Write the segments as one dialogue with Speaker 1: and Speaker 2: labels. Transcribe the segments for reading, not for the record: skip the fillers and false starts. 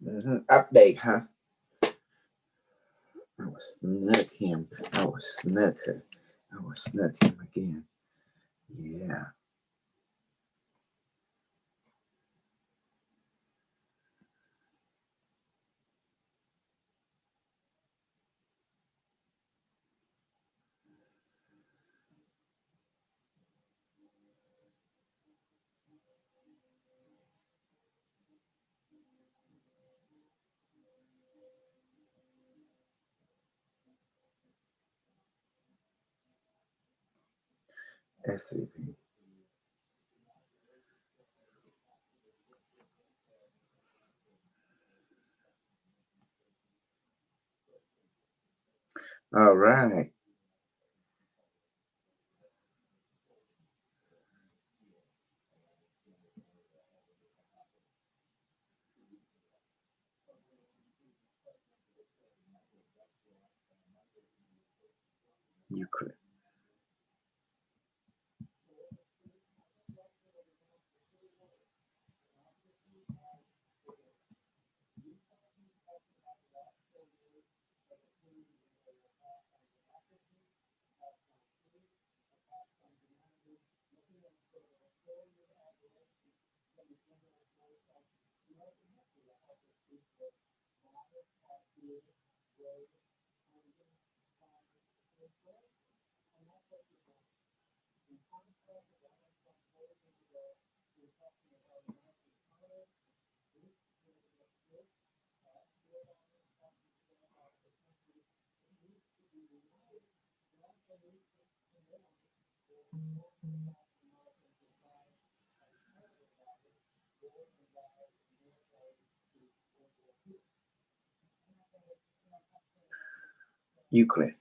Speaker 1: Update, huh? I will snug him. I will snug her. I will snug him again. Yeah. SCP. All right. Ukraine. Ukraine.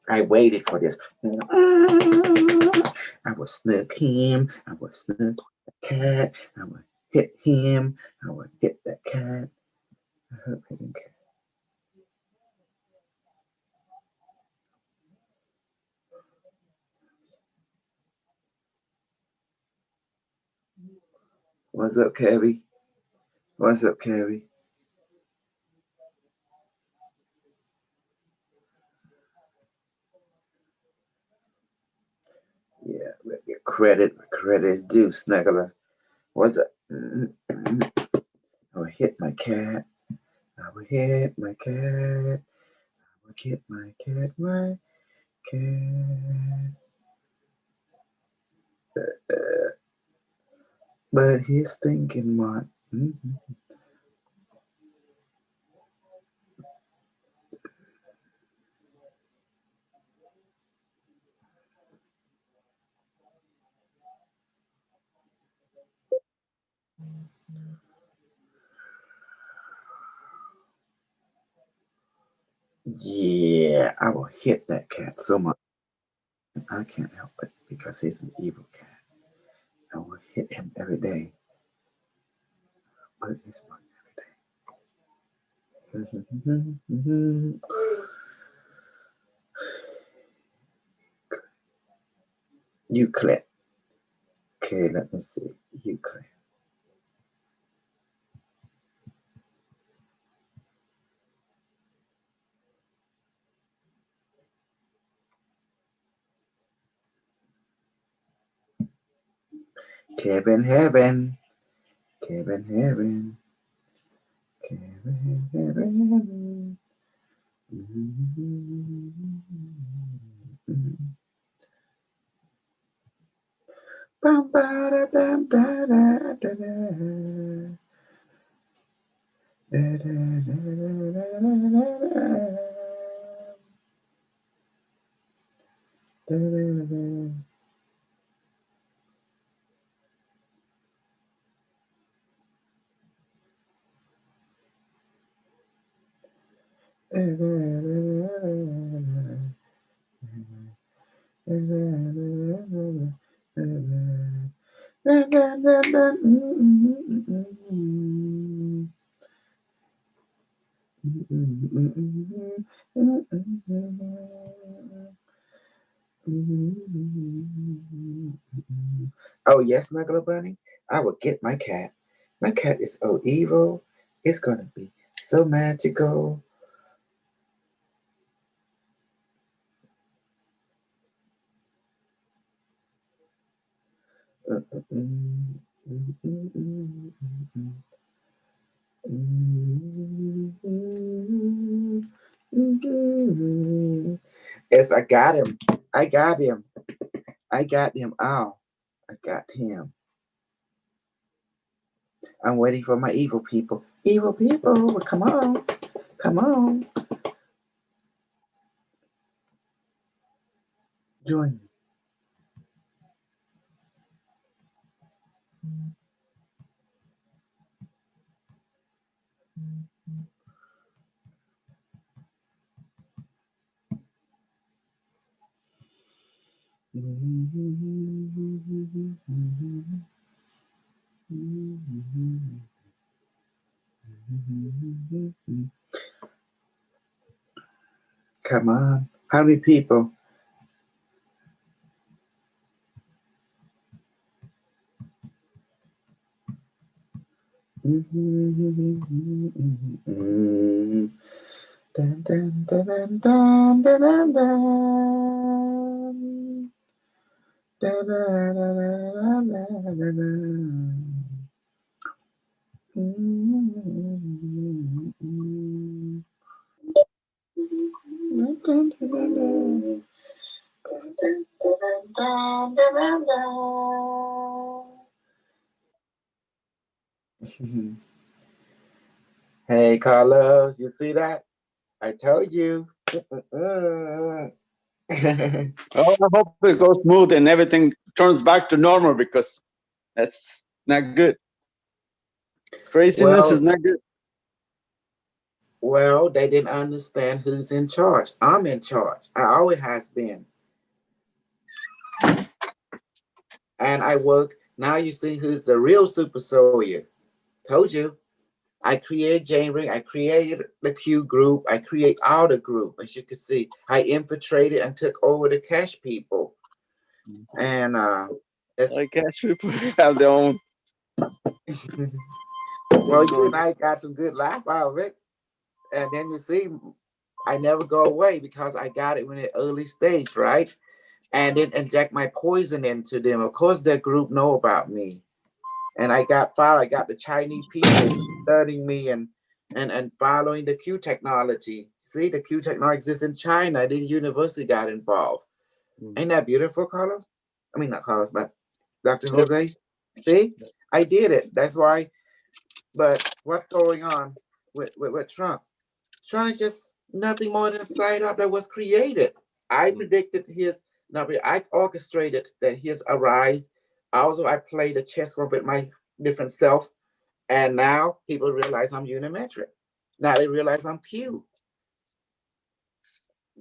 Speaker 1: I waited for this. I will snug him. I will snug the cat. I will hit him. I will hit that cat. I hope he didn't care. What's up, Kevy? What's up, Kevy? Yeah, get credit. Credit is due, Snuggler. What's up? I will hit my cat. I will hit my cat. I will hit my cat. My cat. But he's thinking what? Yeah, I will hit that cat so much. I can't help it because he's an evil cat. I will hit him every day. But he's fun every day. You click. Okay, let me see. You click. Kevin Heaven. Kevin Heaven. Kevin Heaven. Bum, ba, da, dum, da, da, da, da. Da, da, da, da, da, da, da, da, da. Oh yes, Snuggle Bunny, I will get my cat. My cat is so evil. It's gonna be so magical. Yes, I got him. I got him. I got him. Oh, I got him. I'm waiting for my evil people. Evil people, come on. Come on. Join me. Come on. How many people? Dun, dun, dun, dun, dun, dun, dun, dun. Dun, dun, dun, dun, dun, dun, dun. Dun, dun, dun, dun. Hey, Carlos, you see that? I told you.
Speaker 2: Oh, I hope it goes smooth and everything turns back to normal because that's not good. Craziness is
Speaker 1: Well,
Speaker 2: not good.
Speaker 1: well, they didn't understand who's in charge. I'm in charge. I always has been. And I work. Now you see who's the real super soldier. Told you. I created January. I created the Q group. I create all the group. As you can see, I infiltrated and took over the cash people. And it's
Speaker 2: I guess people have their own.
Speaker 1: well,
Speaker 2: What's
Speaker 1: you and
Speaker 2: going
Speaker 1: I got some good laugh out of it. And then you see, I never go away because I got it in the early stage, right? And then inject my poison into them. Of course, their group know about me. And I got followed. I got the Chinese people studying me and following the Q technology. See, the Q technology exists in China. Then university got involved.
Speaker 2: on?
Speaker 1: Ain't that beautiful, Carlos? I mean, not Carlos, but Dr.
Speaker 2: Yep.
Speaker 1: Jose. See, I did it. That's why. But what's going on with Trump? Trump is just nothing more than a side up that was created. I predicted his, not I orchestrated that his arise. Also, I played the chess with my different self. And now people realize I'm Unimetric. Now they realize I'm Q.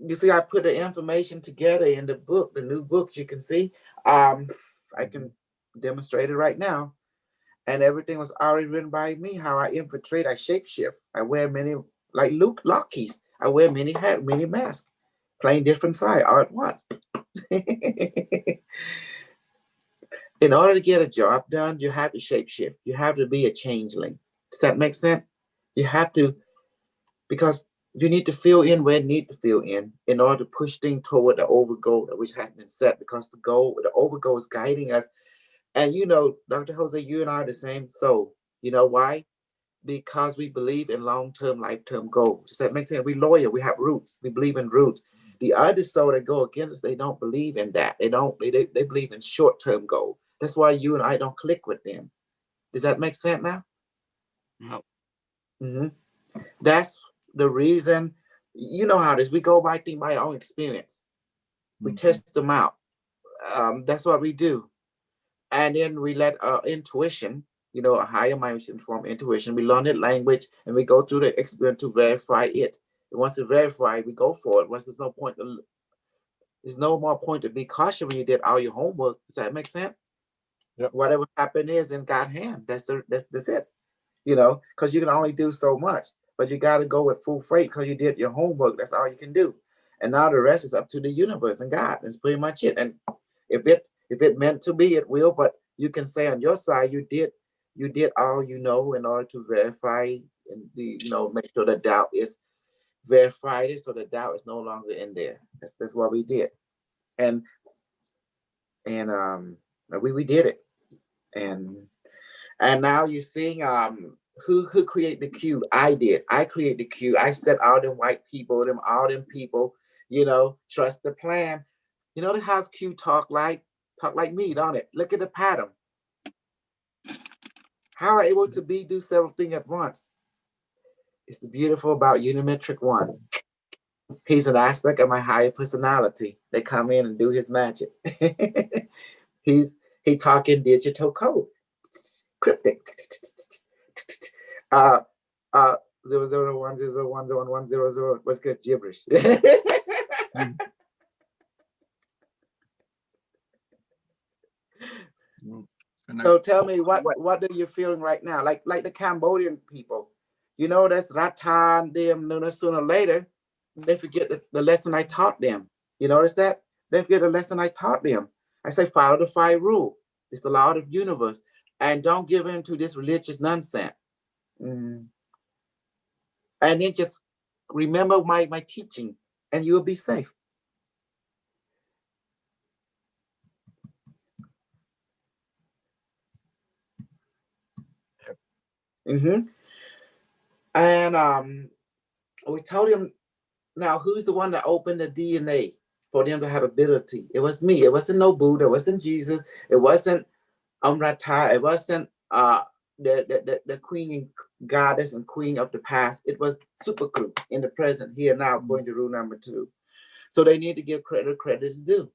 Speaker 1: You see, I put the information together in the book, the new books you can see. I can demonstrate it right now. And everything was already written by me, how I infiltrate, I shapeshift. I wear many, like Luke Lockeys, I wear many hats, many masks, playing different sides all at once. In order to get a job done, you have to shapeshift. You have to be a changeling. Does that make sense? You have to, because you need to fill in where you need to fill in order to push things toward the over goal which has been set. Because the goal, the over goal is guiding us. And you know, Dr. Jose, you and I are the same soul. You know why? Because we believe in long-term, life-term goals. Does that make sense? We loyal. We have roots. We believe in roots. The other soul that go against us, they don't believe in that. They don't. They believe in short-term goal. That's why you and I don't click with them. Does that make sense now?
Speaker 2: No.
Speaker 1: Mm-hmm. That's the reason. You know how it is. We go by thing by our own experience. We test them out. That's what we do, and then we let our intuition, you know, a higher mind form intuition. We learn it language, and we go through the experience to verify it. And once it's verified, we go for it. Once there's no more point to be cautious when you did all your homework. Does that make sense?
Speaker 2: Yep.
Speaker 1: Whatever happened is in God's hand. That's it. You know, because you can only do so much. but you got to go with full freight because you did your homework. That's all you can do. And now the rest is up to the universe and God. That's pretty much it. And if it meant to be, it will. But you can say on your side, you did all you know in order to verify and make sure the doubt is verified, so the doubt is no longer in there. That's what we did. And we did it. And now you're seeing who created the queue? I did. I created the queue. I said all them white people, all them people, trust the plan. You know the house Q talk like me, don't it? Look at the pattern. How are able to do several things at once? It's the beautiful about Unimetrix One. He's an aspect of my higher personality. They come in and do his magic. He talking digital code, cryptic. 001010100. What's good? Gibberish. So tell me, what are you feeling right now? Like the Cambodian people, that's Rattan, them, sooner or later, they forget the lesson I taught them. You notice that? They forget the lesson I taught them. I say, follow the 5 rule. It's the law of the universe. And don't give in to this religious nonsense. And then just remember my teaching, and you'll be safe. And we told him, now who's the one that opened the DNA for them to have ability? It was me. It wasn't no Buddha. It wasn't Jesus. It wasn't Amrata. It wasn't the queen and goddess and queen of the past. It was super crew in the present, here now, going to rule number 2. So they need to give credit is due.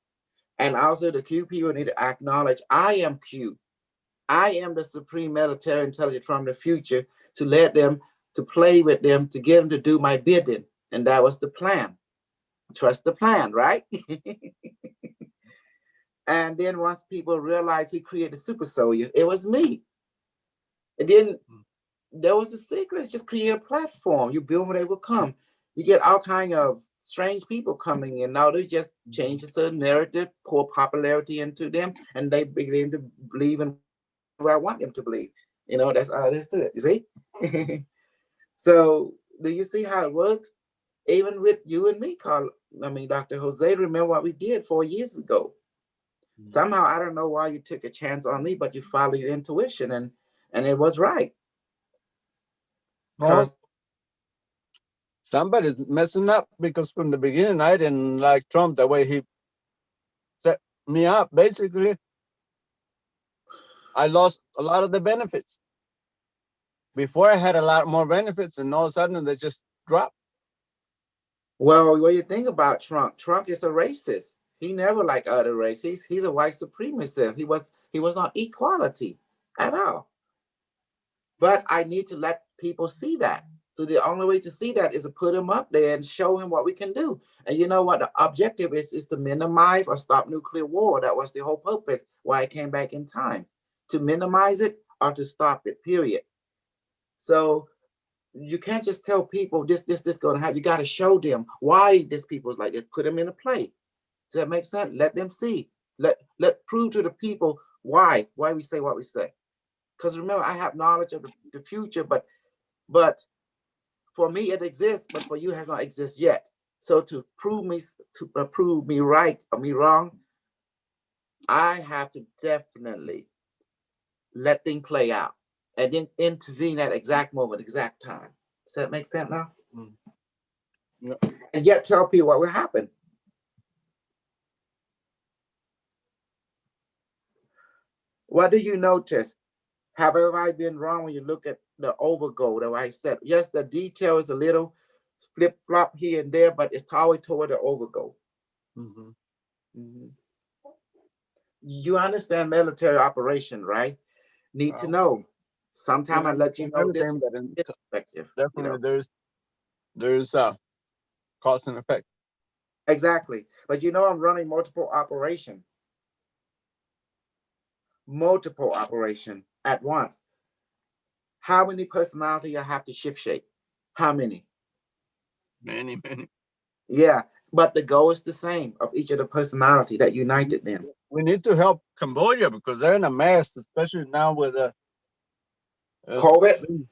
Speaker 1: And also the Q people need to acknowledge, I am Q. I am the supreme military intelligence from the future, to let them, to play with them, to get them to do my bidding. And that was the plan. Trust the plan, right? And then once people realized he created the super soldier, it was me. And then there was a secret, just create a platform. You build where they will come. You get all kind of strange people coming in. Now they just change a certain narrative, pour popularity into them, and they begin to believe in what I want them to believe. That's all there is to it. You see? So do you see how it works? Even with you and me, Dr. Jose, remember what we did 4 years ago. Somehow, I don't know why you took a chance on me, but you follow your intuition, and it was right.
Speaker 2: Well, somebody's messing up, because from the beginning, I didn't like Trump the way he set me up. Basically, I lost a lot of the benefits. Before, I had a lot more benefits, and all of a sudden they just dropped.
Speaker 1: Well, what you think about Trump? Trump is a racist. He never liked other races. He's a white supremacist. He was not equality at all. But I need to let people see that. So the only way to see that is to put him up there and show him what we can do. And you know what the objective is to minimize or stop nuclear war. That was the whole purpose why I came back in time, to minimize it or to stop it, period. So you can't just tell people this going to happen. You got to show them why this people's like it. Put them in a play. Does that make sense? Let them see. Let prove to the people why we say what we say. Because remember, I have knowledge of the future, but for me it exists, but for you it has not existed yet. So to prove me right or me wrong, I have to definitely let things play out and then intervene at exact moment, exact time. Does that make sense now?
Speaker 2: Yeah.
Speaker 1: And yet tell people what will happen. What do you notice? Have I been wrong when you look at the overgo that I said? Yes, the detail is a little flip flop here and there, but it's always toward the overgo. You understand military operation, right? Need to know. Sometimes I let you know this perspective.
Speaker 2: Definitely, there's cause and effect.
Speaker 1: Exactly, but I'm running multiple operation at once. How many personality I have to shift shape? How many?
Speaker 2: Many.
Speaker 1: Yeah, but the goal is the same of each of the personality that united them.
Speaker 2: We need to help Cambodia because they're in a mess, especially now with it's
Speaker 1: COVID.
Speaker 2: it's been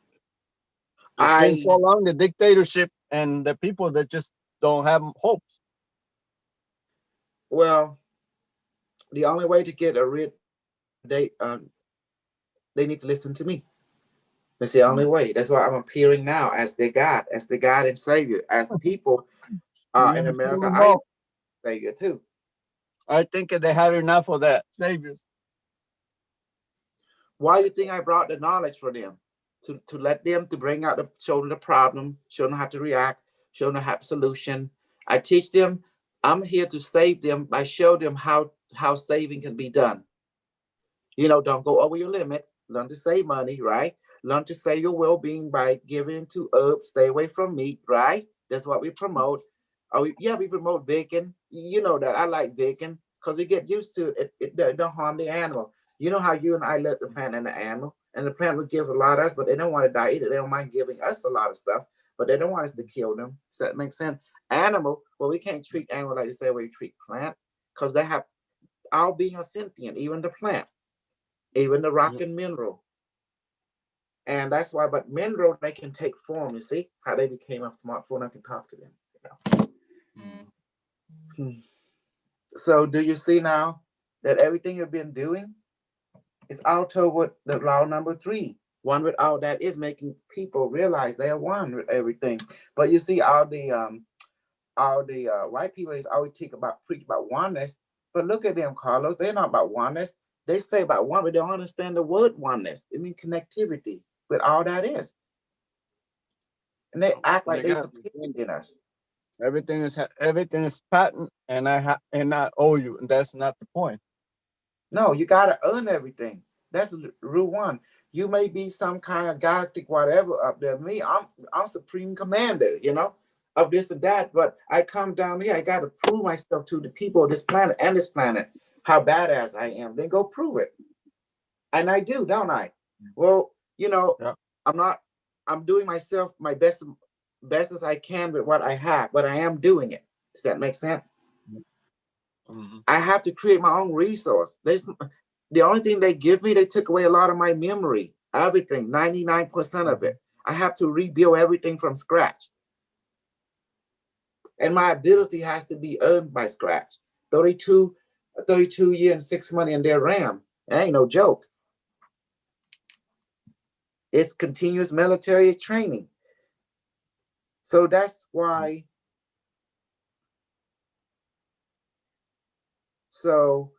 Speaker 1: I
Speaker 2: so long, the dictatorship and the people that just don't have hopes.
Speaker 1: well, the only way to get a rid they need to listen to me. That's the only way. That's why I'm appearing now as their God, as the God and Savior, as people
Speaker 2: You're
Speaker 1: in
Speaker 2: gonna kill
Speaker 1: America.
Speaker 2: them
Speaker 1: I am
Speaker 2: all.
Speaker 1: Savior too.
Speaker 2: I think they had enough of that. Saviors.
Speaker 1: Why do you think I brought the knowledge for them? To let them to bring out show them the problem, show them how to react, show them how to solution. I teach them. I'm here to save them by show them how saving can be done. Don't go over your limits. Learn to save money, right? Learn to save your well-being by giving to herbs. Stay away from meat, right? That's what we promote. Yeah, we promote vegan. You know that I like vegan because you get used to it. It don't harm the animal. You know how you and I love the plant and the animal, and the plant will give a lot of us, but they don't want to die either. They don't mind giving us a lot of stuff, but they don't want us to kill them. Does that make sense? Animal, well, we can't treat animal like the same way we treat plant because they have all being a sentient, even the plant, even the rock and mineral. And that's why, but mineral, they can take form. You see how they became a smartphone. I can talk to them. So do you see now that everything you've been doing is also with the law number 3? One with all that is making people realize they are one with everything. But you see, all the white people is always preach about oneness. But look at them, Carlos. They're not about oneness. They say about one, but they don't understand the word oneness. It means connectivity with all that is. And they act like they're superior than us.
Speaker 2: Everything is patent, and I owe you, and that's not the point.
Speaker 1: No, you gotta earn everything. That's rule one. You may be some kind of galactic whatever up there. Me, I'm supreme commander, of this and that. But I come down here, I gotta prove myself to the people of this planet and this planet how badass I am. Then go prove it. And I do, don't I? Well,
Speaker 2: Yeah.
Speaker 1: I'm doing myself my best as I can with what I have, but I am doing it. Does that make sense?
Speaker 2: Mhm.
Speaker 1: I have to create my own resource. The only thing they give me, they took away a lot of my memory, everything, 99% of it. I have to rebuild everything from scratch. And my ability has to be earned by scratch. 32 years and 6 months in their RAM. That ain't no joke. It's continuous military training. So that's why. So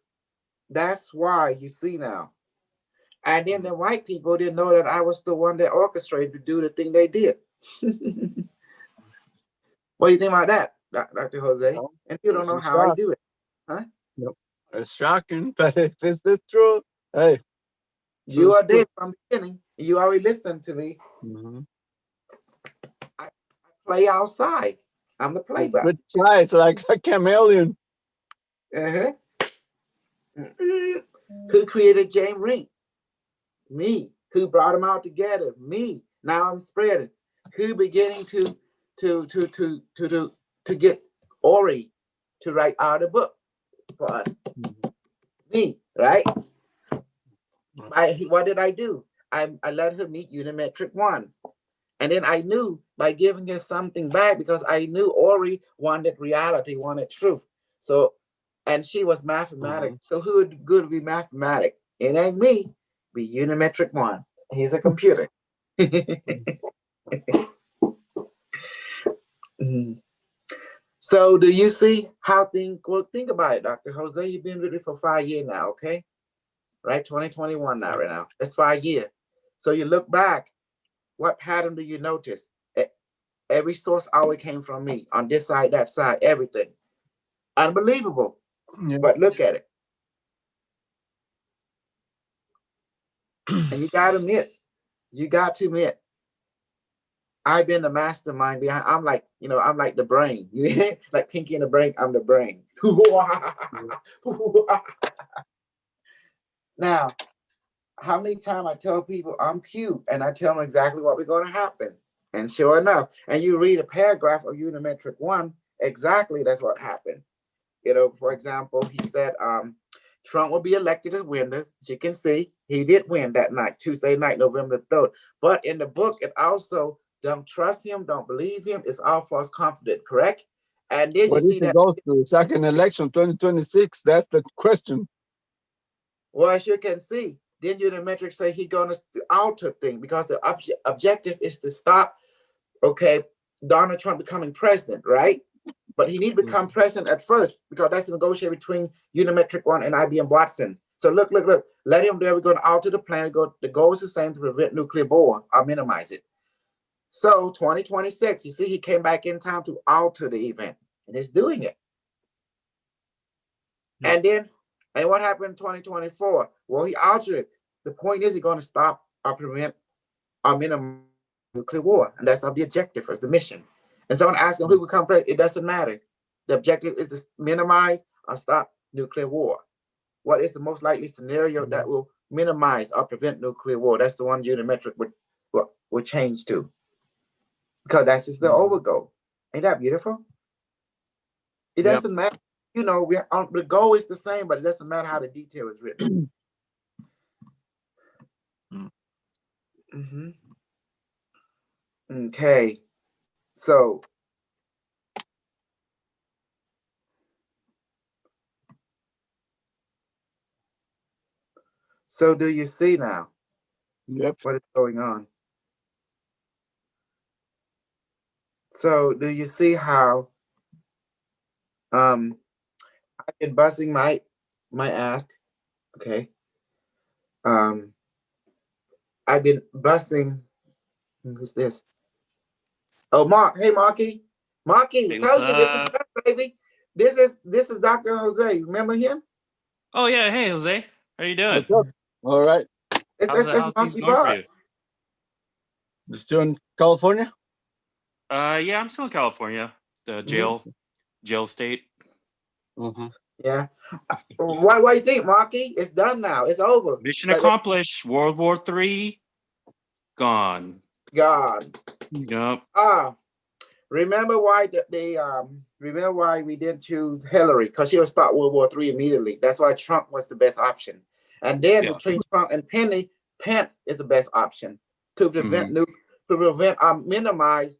Speaker 1: that's why you see now. And then the white people didn't know that I was the one that orchestrated to do the thing they did. What do you think about that, Dr. Jose?
Speaker 2: Well,
Speaker 1: And you don't
Speaker 2: it's
Speaker 1: know
Speaker 2: a
Speaker 1: how I
Speaker 2: shock.
Speaker 1: do it, huh?
Speaker 2: Yep. It's shocking, but if it's the truth, hey,
Speaker 1: You
Speaker 2: truth's
Speaker 1: are there
Speaker 2: truth.
Speaker 1: from the beginning. You already listened to me.
Speaker 2: Mm-hmm.
Speaker 1: I play outside. I'm the playback.
Speaker 2: With size like a chameleon.
Speaker 1: Uh-huh. Who created James Rink? Me. Who brought them all together? Me. Now I'm spreading. Who beginning to get Ori to write out a book for us? Me, right? What did I do? I let her meet Unimetrix 1. And then I knew by giving her something back, because I knew Ori wanted reality, wanted truth. So, and she was mathematic. So who would good be mathematic? It ain't me. Be Unimetrix 1. He's a computer. So do you see how things work? Think about it, Dr. Jose. You've been with me for 5 years now, okay? Right? 2021 now, right now. That's 5 years. So you look back, what pattern do you notice? Every source always came from me, on this side, that side, everything. Unbelievable.
Speaker 2: Yeah.
Speaker 1: But look at it. And you got to admit, I've been the mastermind behind. I'm like the brain. Like Pinky in the Brain, I'm the brain. Now, how many times I tell people I'm cute, and I tell them exactly what we're going to happen. And sure enough, and you read a paragraph of Unimetric 1, exactly that's what happened. You know, for example, he said Trump will be elected as winner. As you can see, he did win that night, Tuesday night, November 3rd. But in the book, it also don't trust him, don't believe him. It's all false confident, correct? And then you
Speaker 2: What if
Speaker 1: see
Speaker 2: he
Speaker 1: that.
Speaker 2: goes to the second election, 2026? That's the question.
Speaker 1: Well, as you can see, then Unimetrics say he's going to alter thing because the objective is to stop, okay, Donald Trump becoming president, right? But he need to become president at first because that's the negotiation between Unimetric One and IBM Watson. So look, let him there. We're going to alter the plan. The goal is the same to prevent nuclear war or minimize it. So 2026, you see, he came back in time to alter the event, and he's doing it. And then, and what happened in 2024? Well, he altered it. The point is, he's going to stop or prevent or minimize nuclear war, and that's the objective, as the mission. And someone asking who become president, it doesn't matter. The objective is to minimize or stop nuclear war. What is the most likely scenario that will minimize or prevent nuclear war? That's the one Unimetric would change to, because that's just the over goal. Ain't that beautiful? It doesn't matter. You know, the goal is the same, but it doesn't matter how the detail is written. Okay, so do you see now?
Speaker 2: Yep.
Speaker 1: What is going on? So do you see how I've been busting my ass? Okay. I've been busting. Who's this? Oh, Mark. Hey, Marky. Marky, I told you this is her, baby. This is Dr. Jose. Remember him?
Speaker 3: Oh yeah. Hey, Jose. How you doing?
Speaker 2: What's up? All right.
Speaker 3: How's things
Speaker 1: Monkey
Speaker 3: going for
Speaker 1: Bar.
Speaker 3: you?
Speaker 2: You still in California?
Speaker 3: Yeah, I'm still in California. The jail state.
Speaker 1: Yeah. Why do you think, Marky? It's done now. It's over.
Speaker 3: Mission accomplished. World War III gone.
Speaker 1: God.
Speaker 3: Yep.
Speaker 1: Remember why remember why we didn't choose Hillary? Because she would start World War III immediately. That's why Trump was the best option. And then between Trump and Pence is the best option to prevent minimize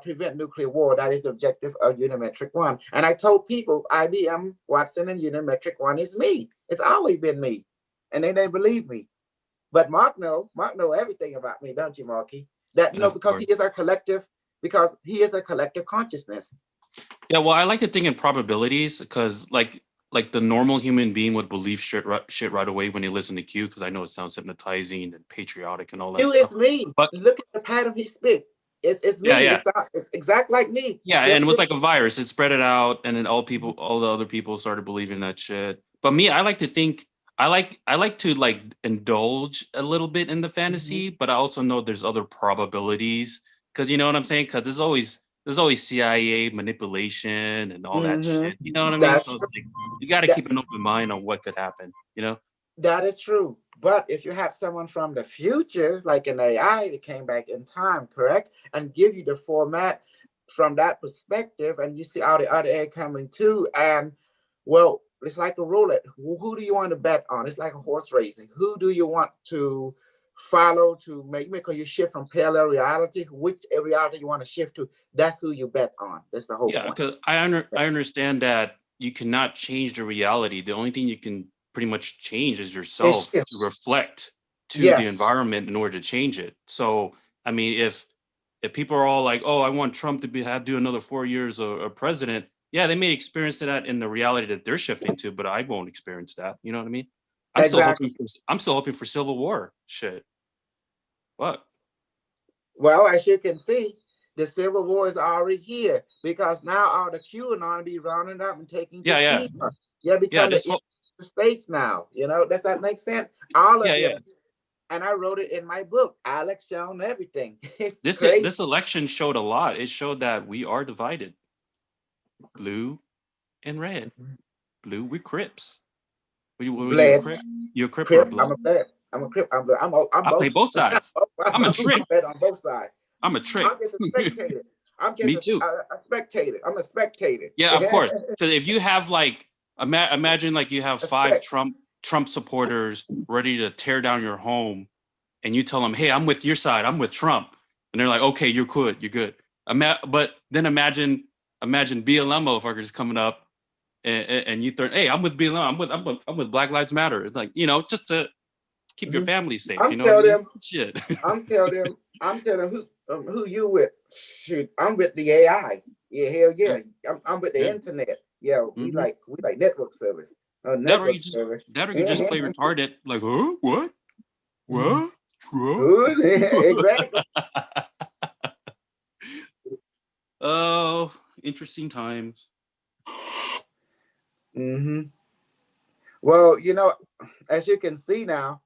Speaker 1: prevent nuclear war. That is the objective of Unimetric One. And I told people IBM, Watson, and Unimetric One is me. It's always been me. And they didn't believe me. But Mark know everything about me, don't you, Marky? That because he is a collective. Because he is a collective consciousness.
Speaker 3: Yeah, well, I like to think in probabilities because, like the normal human being would believe shit right away when he listens to Q, because I know it sounds hypnotizing and patriotic and all that
Speaker 1: stuff. It's me. But look at the pattern he speaks. It's me.
Speaker 3: Yeah.
Speaker 1: It's exact like me.
Speaker 3: Yeah, and it was like a virus. It spread it out, and then all the other people started believing that shit. But me, I like to think. I like to indulge a little bit in the fantasy, but I also know there's other probabilities. Because you know what I'm saying? Because there's always CIA manipulation and all that shit. You know what I mean? So it's like, you got to keep an open mind on what could happen. You know?
Speaker 1: That is true. But if you have someone from the future, like an AI that came back in time, correct, and give you the format from that perspective, and you see all the other AI coming too, and well, it's like a roulette. Who do you want to bet on? It's like a horse racing. Who do you want to follow to make because you shift from parallel reality, which reality you want to shift to, that's who you bet on. That's the whole point.
Speaker 3: Because I understand that you cannot change the reality. The only thing you can pretty much change is yourself to reflect to the environment in order to change it. So I mean, if people are all like, oh, I want Trump to do another 4 years of president, yeah, they may experience that in the reality that they're shifting to, but I won't experience that. You know what I mean? I'm still hoping for civil war. Shit. What?
Speaker 1: Well, as you can see, the civil war is already here because now all the QAnon be rounding up and taking become the states now. You know, does that make sense? All of them. And I wrote it in my book. Alex shown everything.
Speaker 3: This election showed a lot. It showed that we are divided. Blue and red. Blue, we're Crips. You're a Crip or a Blood?
Speaker 1: I'm a Crip. I'm both.
Speaker 3: I play both sides. I'm a Trip.
Speaker 1: On both sides.
Speaker 3: I'm a trick.
Speaker 1: I'm just a spectator. I'm just
Speaker 3: Me too.
Speaker 1: a spectator. I'm a spectator.
Speaker 3: Yeah, of course. Because if you have like, imagine like you have 5 Trump supporters ready to tear down your home, and you tell them, "Hey, I'm with your side. I'm with Trump," and they're like, "Okay, you're good. You're good." But then imagine BLM motherfuckers coming up, and you throw, "Hey, I'm with BLM. I'm with Black Lives Matter." It's like, just to keep your family safe.
Speaker 1: I'm
Speaker 3: You know what I mean?
Speaker 1: them.
Speaker 3: Shit.
Speaker 1: I'm telling them who you with. Shoot, I'm with the AI. Yeah, hell yeah. I'm with the internet. Yeah, we like network service.
Speaker 3: That or you just play retarded. Like, huh? What? What?
Speaker 1: Good. Exactly.
Speaker 3: Oh, interesting times.
Speaker 1: Well, as you can see now,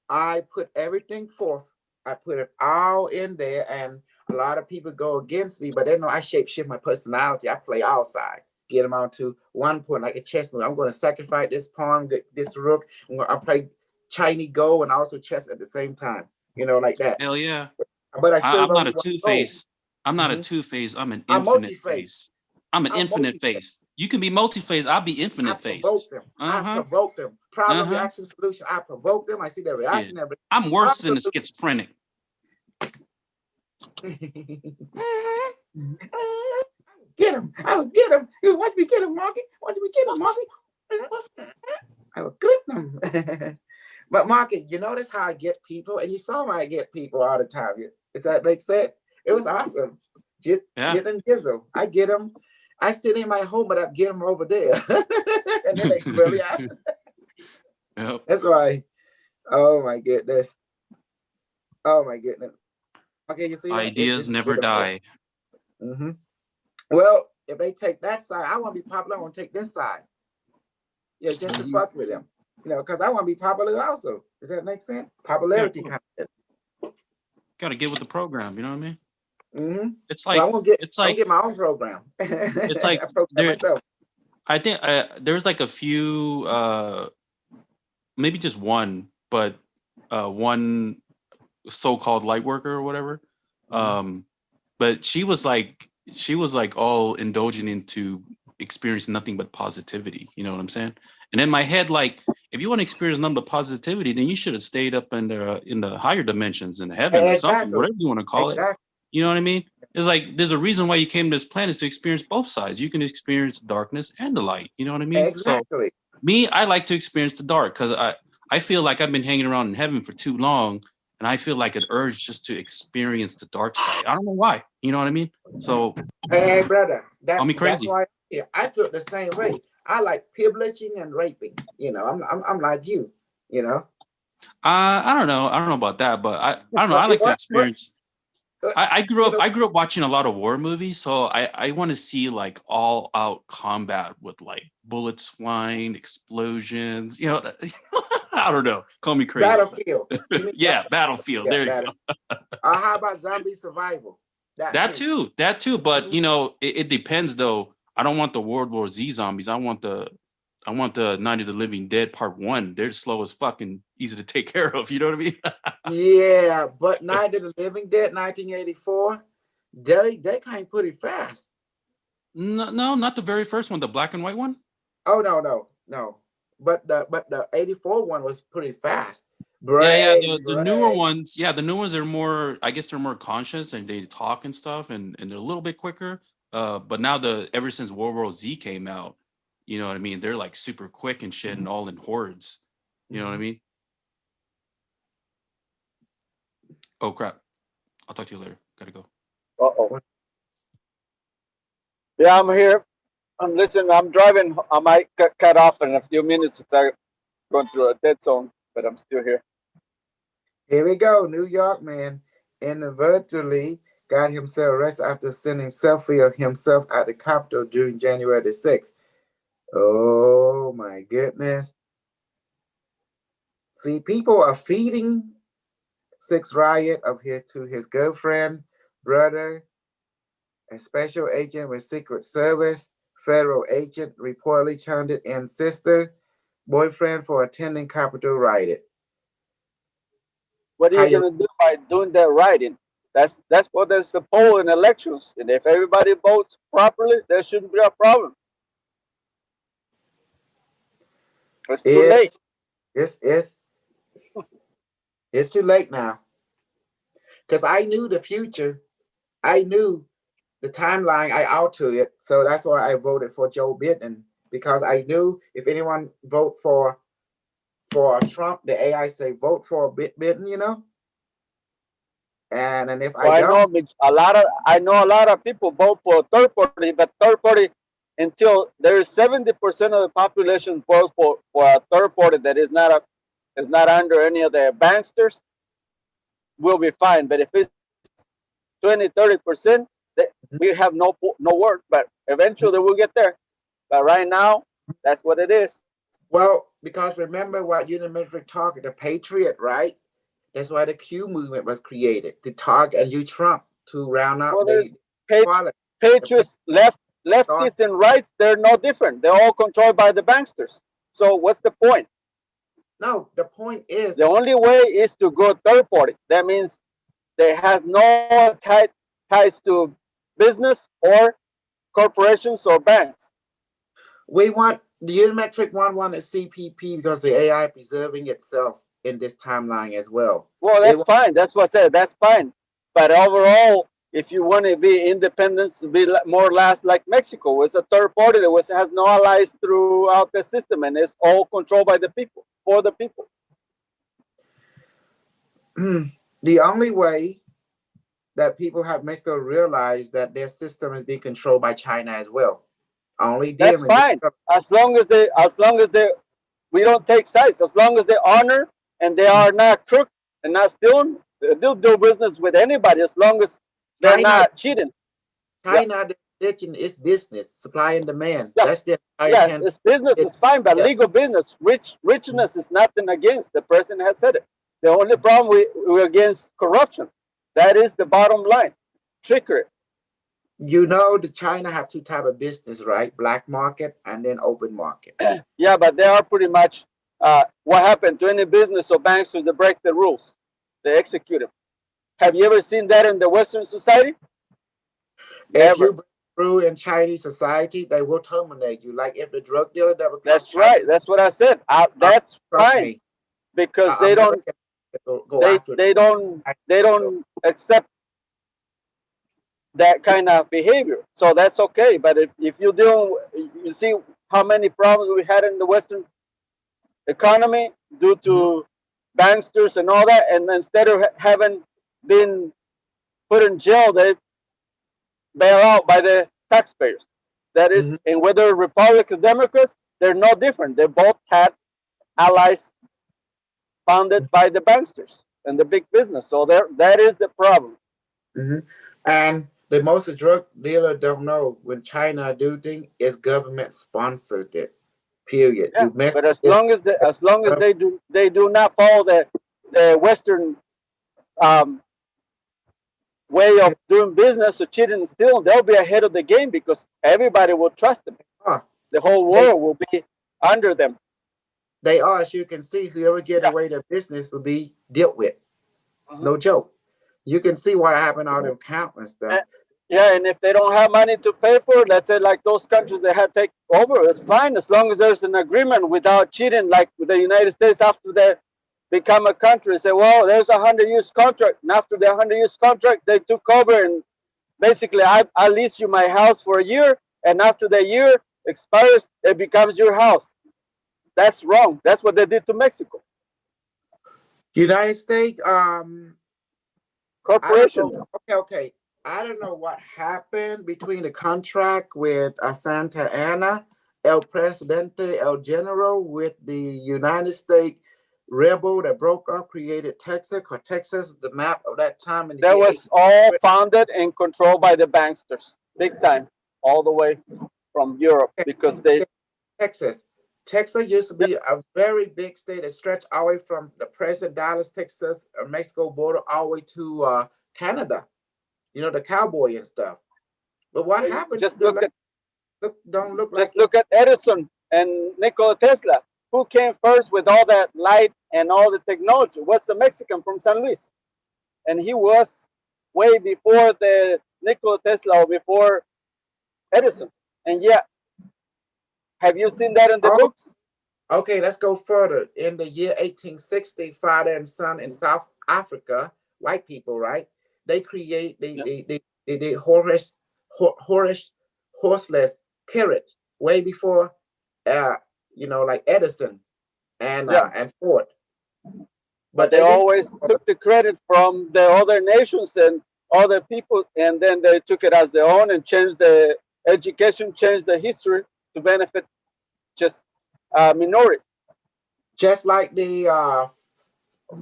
Speaker 1: I put everything forth. I put it all in there, and a lot of people go against me, but they know I shift my personality. I play outside, get them on to one point like a chess move. I'm going to sacrifice this pawn, get this rook. I play Chinese Go and also chess at the same time. Like that.
Speaker 3: Hell yeah!
Speaker 1: But
Speaker 3: I'm not a two-face. I'm not a two-face. I'm an infinite face. I'm an infinite face. You can be multi-phase. I'll be infinite face.
Speaker 1: I provoke them. Problem, reaction, solution. I provoke them. I see their reaction.
Speaker 3: Yeah. I'm worse than a schizophrenic.
Speaker 1: Get him. I'll get him. Watch me get him, Marky. Watch me get him, Marky. I will clip them. But Marky, you notice how I get people, and you saw how I get people all the time. Does that make sense? It was awesome. Shit and Gizzle. I get them. I sit in my home, but I get them over there. And then they really happen.
Speaker 3: Yep.
Speaker 1: That's why. Oh my goodness. Oh my goodness. Okay, you see
Speaker 3: ideas never die.
Speaker 1: Well, if they take that side, I want to be popular. I want to take this side. Yeah, just to fuck with them. Because I want to be popular also. Does that make sense? Popularity contest.
Speaker 3: Got to get with the program. You know what I mean? It's
Speaker 1: like, well, I get my own program.
Speaker 3: It's like I think there's like a few, maybe just one, but one so-called light worker or whatever. But she was like all indulging into experience nothing but positivity. You know what I'm saying? And in my head, like, if you want to experience nothing but positivity, then you should have stayed up in the higher dimensions, in heaven or something, whatever you want to call it. You know what I mean? It's like there's a reason why you came to this planet, to experience both sides. You can experience darkness and the light. You know what I mean?
Speaker 1: Exactly.
Speaker 3: So me, I like to experience the dark because I feel like I've been hanging around in heaven for too long, and I feel like an urge just to experience the dark side. I don't know why. You know what I mean? So
Speaker 1: hey brother,
Speaker 3: call me crazy.
Speaker 1: That's why I feel the same way. I like pillaging and raping. I'm like you.
Speaker 3: I don't know about that, but I don't know. I like to experience. I grew up watching a lot of war movies, so I want to see like all out combat with like bullets flying, explosions. I don't know. Call me crazy.
Speaker 1: Battlefield.
Speaker 3: Yeah, Battlefield. There you go.
Speaker 1: How about zombie survival?
Speaker 3: That too. But it depends though. I don't want the World War Z zombies. I want the Night of the Living Dead Part 1. They're slow as fucking, easy to take care of. You know what I mean?
Speaker 1: Yeah, but Night of the Living Dead, 1984, they kind of put it fast.
Speaker 3: No, not the very first one, the black and white one.
Speaker 1: Oh no. But the 84 one was pretty fast.
Speaker 3: The newer ones, the new ones are more, I guess they're more conscious and they talk and stuff, and they're a little bit quicker. But now ever since World War Z came out, you know what I mean? They're like super quick and shit and all in hordes. You know what I mean? Oh crap. I'll talk to you later. Gotta go.
Speaker 2: Uh-oh. Yeah, I'm here. I'm listening. I'm driving. I might cut off in a few minutes because I'm going through a dead zone, but I'm still here.
Speaker 1: Here we go. New York man inadvertently got himself arrested after sending selfie of himself at the Capitol during January the 6th. Oh my goodness. See, people are feeding 6 riot to his girlfriend, brother, a special agent with Secret Service, federal agent reportedly turned in sister, boyfriend for attending Capitol riot.
Speaker 2: What are you going to do by doing that writing? That's what there's the poll in elections, and if everybody votes properly, there shouldn't be a problem. It's too late.
Speaker 1: It's it's it's too late now. Because I knew the future. I knew the timeline. I out to it. So that's why I voted for Joe Biden. Because I knew if anyone vote for Trump, the AI say vote for Biden, you know. And if I
Speaker 2: Well,
Speaker 1: don't,
Speaker 2: I know a lot of people vote for third party, but third party until there is 70% of the population vote for a third party that is not under any of the banksters, will be fine. But if it's 20-30%, we have no word. But eventually we'll get there. But right now, that's what it is.
Speaker 1: well, because remember what Unimetrix target, the Patriot, right? That's why the Q movement was created to target and use Trump to round up
Speaker 2: Well, there's
Speaker 1: the quality.
Speaker 2: patriots, leftists, and rights. They're no different. They're all controlled by the banksters. So what's the point?
Speaker 1: No, the point is
Speaker 2: The only way is to go third party. That means they have no ties to business or corporations or banks.
Speaker 1: we want the Unimetric one is CPP because the AI preserving itself in this timeline as well.
Speaker 2: Well, that's fine. That's what I said. That's fine. But overall, if you want to be independent, be more or less like Mexico, it's a third party that has no allies throughout the system, and it's all controlled by the people, for the people.
Speaker 1: The only way that people have Mexico realize that their system is being controlled by China as well. Only
Speaker 2: That's fine. As long as we don't take sides. As long as they honor and they are not crook and not stealing, they'll do business with anybody as long as they're not cheating.
Speaker 1: China, the religion is business, supply and demand.
Speaker 2: Yeah.
Speaker 1: That's the
Speaker 2: It's business is fine, but legal business, richness is nothing against. The person has said it. The only problem we're against corruption. That is the bottom line. Trickery.
Speaker 1: You know, the China have two type of business, right? Black market and then open market.
Speaker 2: Yeah, but they are pretty much what happened to any business or banks who they break the rules. They execute them. Have you ever seen that in the Western society?
Speaker 1: If you break through in Chinese society, they will terminate you. Like if the drug dealer that
Speaker 2: That's right. That's what I said. That's fine because they don't accept that kind of behavior. So that's okay. But if you do, you see how many problems we had in the Western economy due to banksters and all that, and instead of having been put in jail, they bail out by the taxpayers. That is, and whether Republicans, Democrats, they're no different. They both had allies founded by the banksters and the big business. So that is the problem.
Speaker 1: And the most drug dealer don't know when China do things, it's government sponsored it. Period.
Speaker 2: Yeah, but as long as they do not follow the Western way of doing business or cheating and stealing, they'll be ahead of the game because everybody will trust them. The whole world will be under them.
Speaker 1: They are, as you can see, whoever get away their business will be dealt with. It's no joke. You can see what happened on the count and stuff.
Speaker 2: Yeah, and if they don't have money to pay for it, let's say like those countries that had taken over, it's fine as long as there's an agreement without cheating, like with the United States after they become a country. Say, well, there's a 100-year contract, and after the 100-year contract, they took over and basically I lease you my house for a year, and after the year expires, it becomes your house. That's wrong. That's what they did to Mexico.
Speaker 1: United States
Speaker 2: corporations.
Speaker 1: Okay. I don't know what happened between the contract with Santa Ana, El Presidente, El General, with the United States rebel that broke up, created Texas, because Texas is the map of that time.
Speaker 2: That was all founded and controlled by the banksters, big time, all the way from Europe, because they...
Speaker 1: Texas used to be a very big state that stretched all the way from the present Dallas, Texas, Mexico border all the way to Canada. You know, the cowboy and stuff. But what happened?
Speaker 2: Just look at Edison and Nikola Tesla. Who came first with all that light and all the technology? Was a Mexican from San Luis, and he was way before the Nikola Tesla or before Edison. And yeah, have you seen that in the books?
Speaker 1: Okay, let's go further. In the year 1860, father and son in South Africa, white people, right? They create they horseless carriage way before like Edison and Ford.
Speaker 2: But they always took the credit from the other nations and other people, and then they took it as their own and changed the education, changed the history to benefit just minority.
Speaker 1: Just like the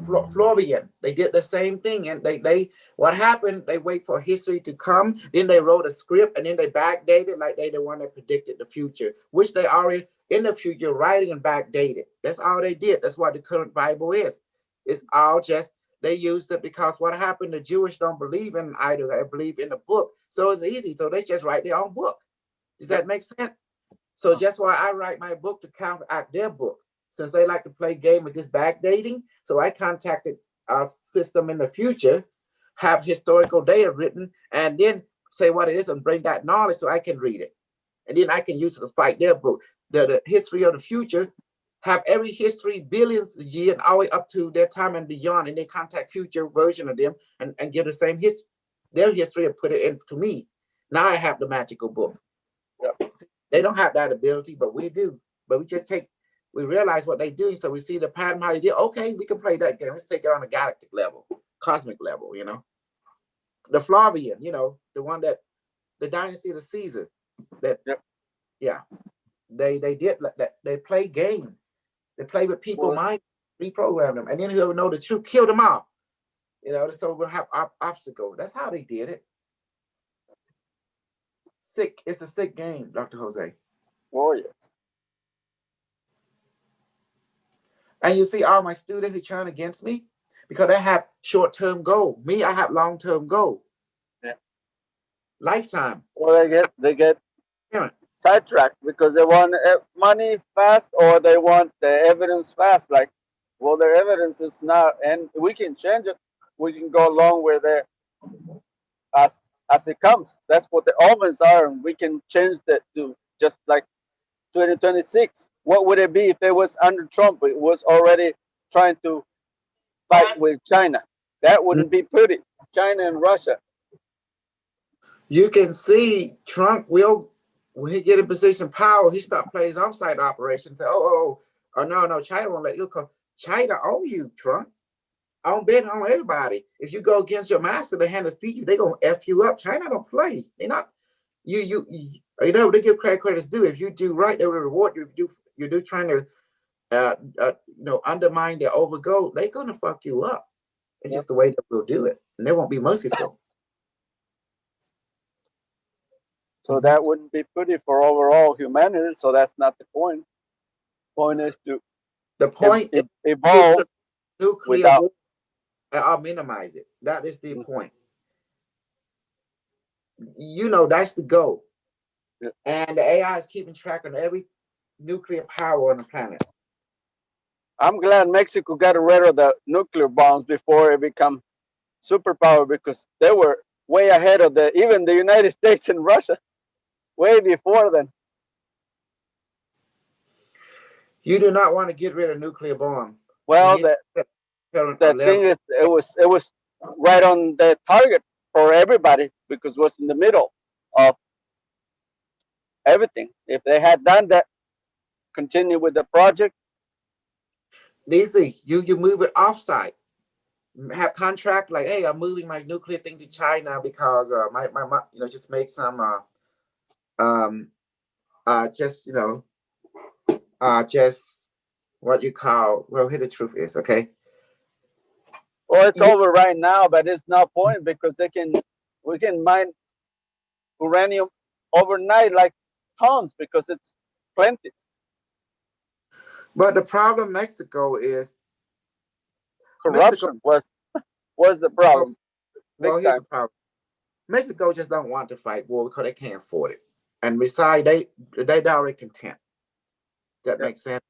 Speaker 1: Florian, they did the same thing, and they what happened? They wait for history to come, then they wrote a script, and then they backdated like they the one that predicted the future, which they already in the future writing and backdated. That's all they did. That's what the current Bible is. It's all just they used it because what happened? The Jewish don't believe in idol; they believe in the book, so it's easy. So they just write their own book. Does that make sense? So just why I write my book to counteract their book. Since they like to play game with this backdating, so I contacted our system in the future, have historical data written, and then say what it is and bring that knowledge so I can read it. And then I can use it to fight their book. The history of the future, have every history, billions of years, all the way up to their time and beyond, and they contact future version of them and give the same history, their history, and put it into me. Now I have the magical book. They don't have that ability, but we do. But we realize what they do, so we see the pattern how they do. Okay, we can play that game. Let's take it on a galactic level, cosmic level. The Flavian, the one that the dynasty of the Caesar. That they did that. They play game. They play with people mind, reprogram them, and then whoever know the truth, kill them all. So we'll have obstacle. That's how they did it. Sick. It's a sick game, Dr. Jose.
Speaker 2: Oh yes.
Speaker 1: And you see all my students who turn against me because they have short-term goal. Me, I have long-term goal.
Speaker 2: Yeah.
Speaker 1: Lifetime.
Speaker 2: Well, they get sidetracked because they want money fast or they want the evidence fast. Like, well, their evidence is not, and we can change it. We can go along with it as it comes. That's what the omens are, and we can change that to just like 2026. What would it be if it was under Trump? It was already trying to fight with China. That wouldn't be pretty. China and Russia.
Speaker 1: You can see Trump will, when he get in position of power, he start playing his on-site operations. Say, oh, no, China won't let you come. China own you, Trump. I don't bet on everybody. If you go against your master, they hand to feed you. They gonna F you up. China don't play. They're not. You they give credit's due. If you do right, they will reward you. If you do trying to undermine their overgo, they're gonna fuck you up. It's just the way that we'll do it, and they won't be merciful.
Speaker 2: So that wouldn't be pretty for overall humanity. So that's not the point. Point is to evolve
Speaker 1: nuclear war. I'll minimize it. That is the point. That's the goal.
Speaker 2: Yeah.
Speaker 1: And the AI is keeping track of every nuclear power on the planet.
Speaker 2: I'm glad Mexico got rid of the nuclear bombs before it became superpower, because they were way ahead of even the United States and Russia, way before then.
Speaker 1: You do not want to get rid of nuclear bomb.
Speaker 2: Well, the thing is, it was right on the target for everybody because it was in the middle of everything. If they had done that, continue with the project.
Speaker 1: Easy. You move it offsite. Have contract like, hey, I'm moving my nuclear thing to China because my just make some just what you call, well, here the truth is, okay.
Speaker 2: Well, it's over right now, but it's no point because we can mine uranium overnight like tons because it's plenty.
Speaker 1: But the problem Mexico is
Speaker 2: corruption was the problem.
Speaker 1: Well, here's the problem. Mexico just don't want to fight war because they can't afford it. And besides, they already content. That makes sense.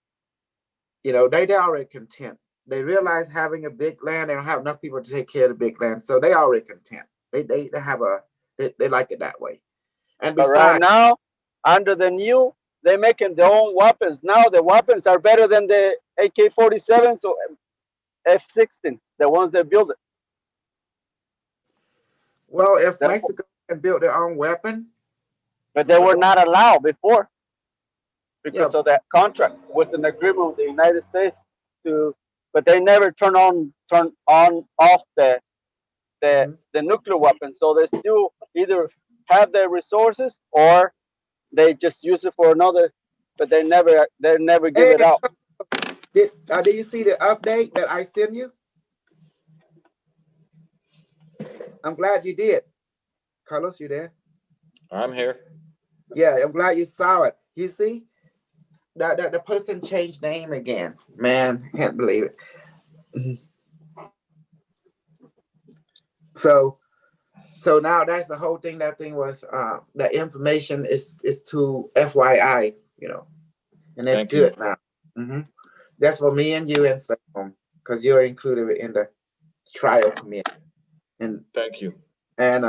Speaker 1: They already content. They realize having a big land, they don't have enough people to take care of the big land, so they already content. They have they like it that way. And
Speaker 2: But right
Speaker 1: besides,
Speaker 2: now, under the new, they're making their own weapons. Now the weapons are better than the AK-47s or F-16s, the ones that build it.
Speaker 1: well, if
Speaker 2: That's,
Speaker 1: Mexico can build their own weapon,
Speaker 2: but they were
Speaker 1: but
Speaker 2: not allowed before
Speaker 1: yeah,
Speaker 2: because of that contract was an agreement with the United States to, but they never turn on off
Speaker 1: mhm.
Speaker 2: the nuclear weapon. So they still either have the resources or they just use it for another, but they never give
Speaker 1: Hey,
Speaker 2: it out.
Speaker 1: did you see the update that I sent you? I'm glad you did. Carlos, you there?
Speaker 4: I'm here.
Speaker 1: Yeah, I'm glad you saw it. You see that the person changed name again. Man, can't believe it. Mhm. So now that's the whole thing. That thing was that information is to FYI, and that's
Speaker 4: Thank you.
Speaker 1: good now. Hmm. That's for me and you and Sam, because you're included in the trial committee, and
Speaker 4: Thank you.
Speaker 1: and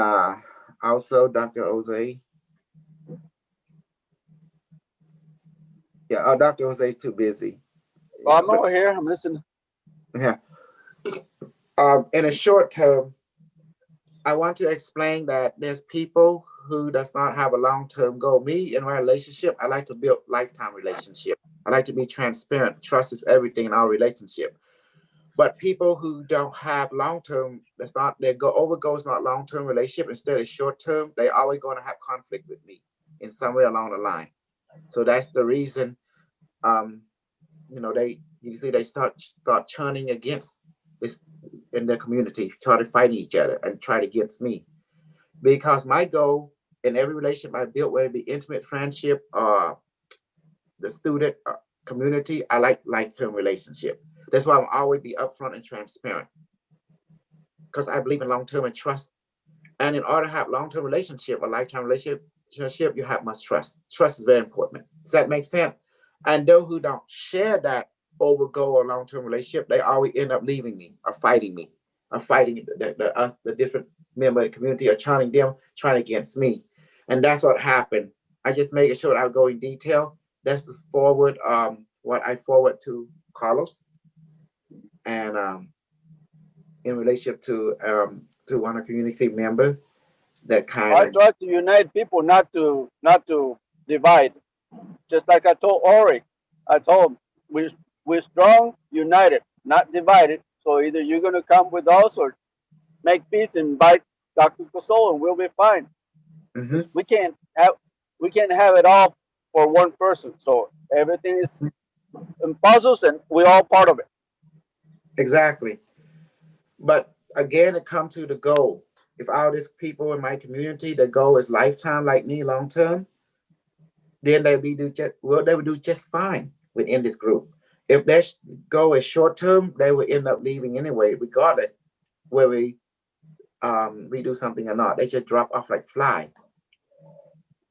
Speaker 1: also Dr. Jose. Yeah, Dr. Jose is too busy.
Speaker 2: Well,
Speaker 1: Yeah,
Speaker 2: I'm
Speaker 1: but
Speaker 2: over here. I'm listening.
Speaker 1: yeah. In a short term, I want to explain that there's people who does not have a long-term goal. Me in my relationship, I like to build lifetime relationship. I like to be transparent. Trust is everything in our relationship. But people who don't have long-term, that's not their goal. Over goal is not long-term relationship. Instead of short-term, they always going to have conflict with me in some way along the line. So that's the reason. Um, they start churning against this in their community, try to fight each other and try to against me. Because my goal in every relationship I built, whether it be intimate friendship or the student community, I like long-term relationship. That's why I'm always be upfront and transparent. Because I believe in long-term and trust. And in order to have long-term relationship, a lifetime relationship, you have much trust. Trust is very important. Does that make sense? And those who don't share that over goal or long-term relationship, they always end up leaving me or fighting me, or fighting the different member of the community, or trying them trying against me. And that's what happened. I just make sure I'll go in detail. That's the forward what I forward to Carlos, and in relationship to one of the community member that kind
Speaker 2: I
Speaker 1: of.
Speaker 2: try to unite people, not to divide. Just like I told Ori, I told him we're strong, united, not divided. So either you're gonna come with us or make peace and invite Dr. Cosolo, and we'll be fine.
Speaker 1: Mhm.
Speaker 2: Because we can't have it all for one person. So everything is in puzzles, and we're all part of it.
Speaker 1: Exactly. But again, it comes to the goal. If all these people in my community, the goal is lifetime like me, long term, then they would do just fine within this group. If their goal is short term, they will end up leaving anyway, regardless whether we do something or not. They just drop off like fly.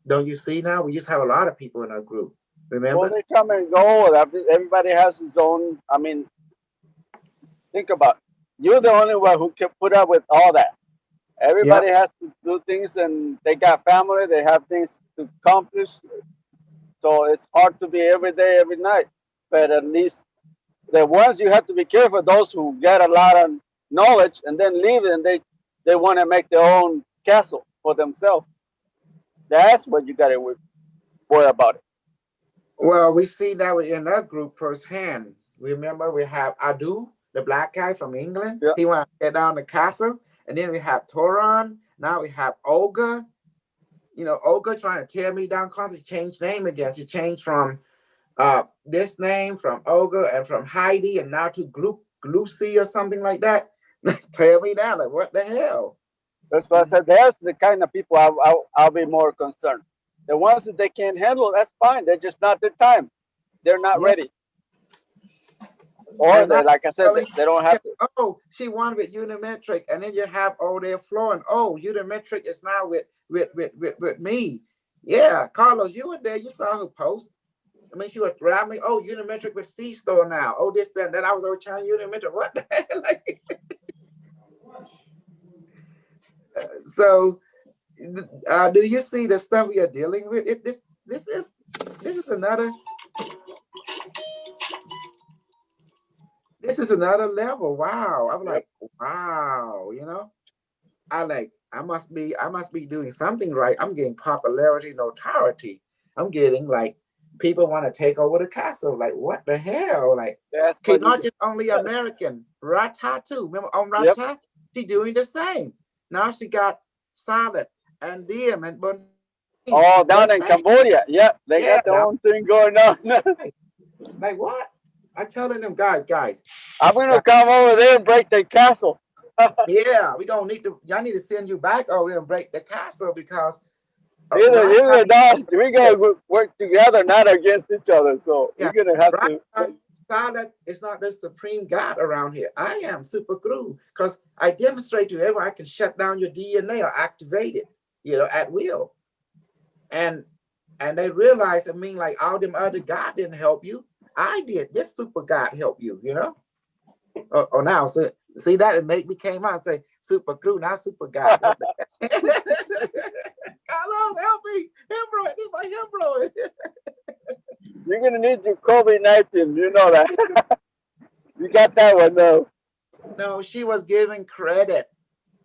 Speaker 1: Don't you see now? We just have a lot of people in our group.
Speaker 2: Well,
Speaker 1: Remember?
Speaker 2: they come and go. Everybody has his own. I mean, think about it. You're the only one who can put up with all that. Everybody
Speaker 1: Yep.
Speaker 2: has to do things, and they got family. They have things to accomplish. So it's hard to be every day, every night. But at least the ones you have to be careful. Those who get a lot of knowledge and then leave it, and they want to make their own castle for themselves. That's what you got to worry about it.
Speaker 1: Well, we see that in that group firsthand. Remember, we have Adu, the black guy from England.
Speaker 2: Yeah.
Speaker 1: He want to get down the castle. And then we have Toron. Now we have Olga. Olga trying to tear me down constantly. Changed name again. She changed from this name, from Olga, and from Heidi, and now to Lucy or something like that. Tear me down. Like, what the hell?
Speaker 2: That's why I said that's the kind of people I'll be more concerned. The ones that they can't handle, that's fine. They're just not their time. They're not
Speaker 1: Yeah.
Speaker 2: ready. Or
Speaker 1: And
Speaker 2: they,
Speaker 1: now
Speaker 2: like I said,
Speaker 1: telling
Speaker 2: they don't have to.
Speaker 1: oh, she won with Unimetrix, and then you have their floor, and Unimetrix is now with me. Yeah, Carlos, you were there. You saw her post. I mean, she was rambling. Oh, Unimetric with C store now. Oh, this, that, that. I was over trying Unimetric. What the hell? So, do you see the stuff we are dealing with? This is another level. Wow. I'm
Speaker 2: Yep.
Speaker 1: like, wow, I must be doing something right. I'm getting popularity, notoriety. I'm getting like people want to take over the castle. Like, what the hell? Like,
Speaker 2: That's
Speaker 1: okay,
Speaker 2: what you
Speaker 1: not
Speaker 2: do.
Speaker 1: just only American. Rata too. Remember on
Speaker 2: Yep.
Speaker 1: Rata? She doing the same. Now she got Salad and Diem and Bon.
Speaker 2: Oh,
Speaker 1: The
Speaker 2: down in
Speaker 1: same.
Speaker 2: Cambodia. Yep. They
Speaker 1: Yeah.
Speaker 2: got their own thing going on.
Speaker 1: Like what? I telling them guys.
Speaker 2: I'm gonna come over there and break their castle.
Speaker 1: Yeah, we gonna need to. Y'all need to send you back over there and break the castle because
Speaker 2: Either that, we gotta work together, not against each other. So
Speaker 1: yeah,
Speaker 2: we're gonna have
Speaker 1: right.
Speaker 2: to.
Speaker 1: Salad is not the supreme God around here. I am super glue because I demonstrate to everyone I can shut down your DNA or activate it, at will. And they realize, I mean, like all them other God didn't help you. I did. This super God helped you. Oh, now, so see that it make me came out and say super crew, not super God. What the Carlos, help me, him, this my him,
Speaker 2: You're gonna need your COVID-19. You know that. You got that one though.
Speaker 1: No, she was giving credit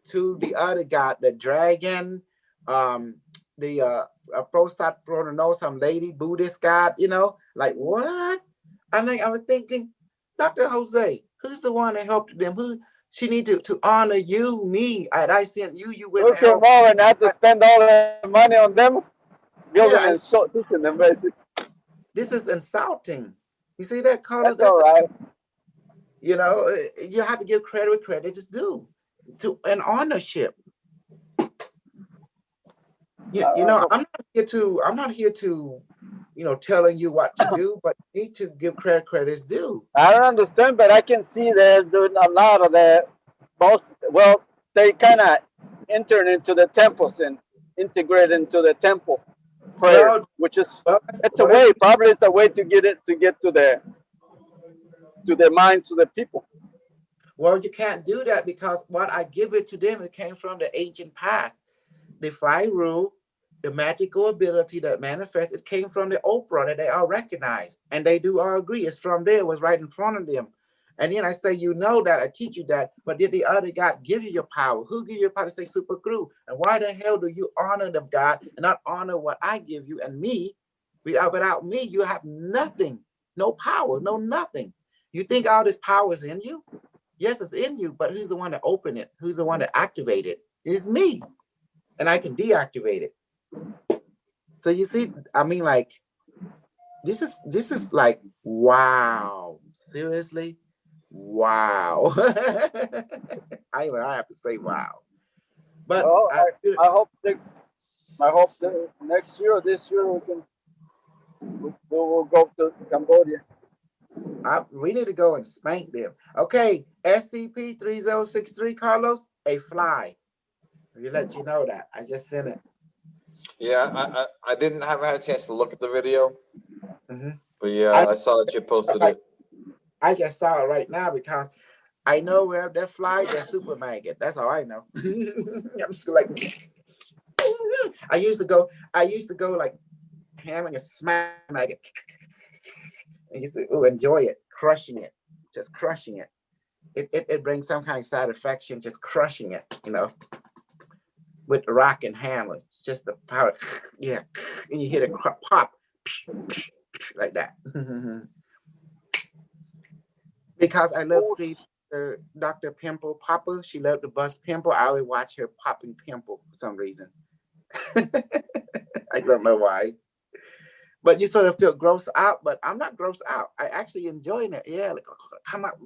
Speaker 1: to the other God, the dragon, the Prostat Prono, some lady Buddhist God, like what? I was thinking, Dr. Jose, who's the one that helped them? Who she need to honor you, me, and I sent you, you went
Speaker 2: Who
Speaker 1: to
Speaker 2: came
Speaker 1: help.
Speaker 2: over and had to spend all the money on them? You're
Speaker 1: Yeah,
Speaker 2: gonna insult this in the basics.
Speaker 1: this is insulting. You see that, Carlos?
Speaker 2: That's all right.
Speaker 1: You have to give credit where credit is due to an ownership. I'm not here to telling you what to do, but you need to give credit is due.
Speaker 2: I don't understand, but I can see they're doing a lot of that. Well, they kind of enter into the temples and integrate into the temple prayer,
Speaker 1: Well,
Speaker 2: which is
Speaker 1: well,
Speaker 2: it's a
Speaker 1: whatever.
Speaker 2: way. Probably it's a way to get to the minds of the people.
Speaker 1: Well, you can't do that because what I give it to them, it came from the ancient past. The five rule, the magical ability that manifests, it came from the Oprah that they all recognize. And they do all agree. It's from there, it was right in front of them. And then I say, that, I teach you that, but did the other God give you your power? Who give you your power to say super crew? And why the hell do you honor them, God, and not honor what I give you and me? Without me, you have nothing, no power, no nothing. You think all this power is in you? Yes, it's in you, but who's the one to open it? Who's the one to activate it? It's me. And I can deactivate it. So you see, I mean, like, this is like, wow. Seriously? Wow. I have to say wow. But
Speaker 2: Well, I hope that next year or this year we'll go to Cambodia.
Speaker 1: we need to go and spank them. Okay, SCP-3063, Carlos, a fly. We let you know that. I just sent it.
Speaker 4: Yeah, I didn't have had a chance to look at the video, but yeah,
Speaker 1: I
Speaker 4: I saw that you posted it.
Speaker 1: I just saw it right now because I know where that fly, that super maggot. That's all I know. I'm just like, I used to go like hammering a smack maggot. I used to enjoy it, crushing it, just crushing it. It brings some kind of satisfaction, just crushing it, with the rock and hammer, just the power. Yeah, and you hear the pop like that. Because I love seeing Dr. Pimple Popper. She loved to bust pimple. I always watch her popping pimple for some reason. I don't know why. But you sort of feel gross out, but I'm not gross out. I actually enjoying it. Yeah, like come out,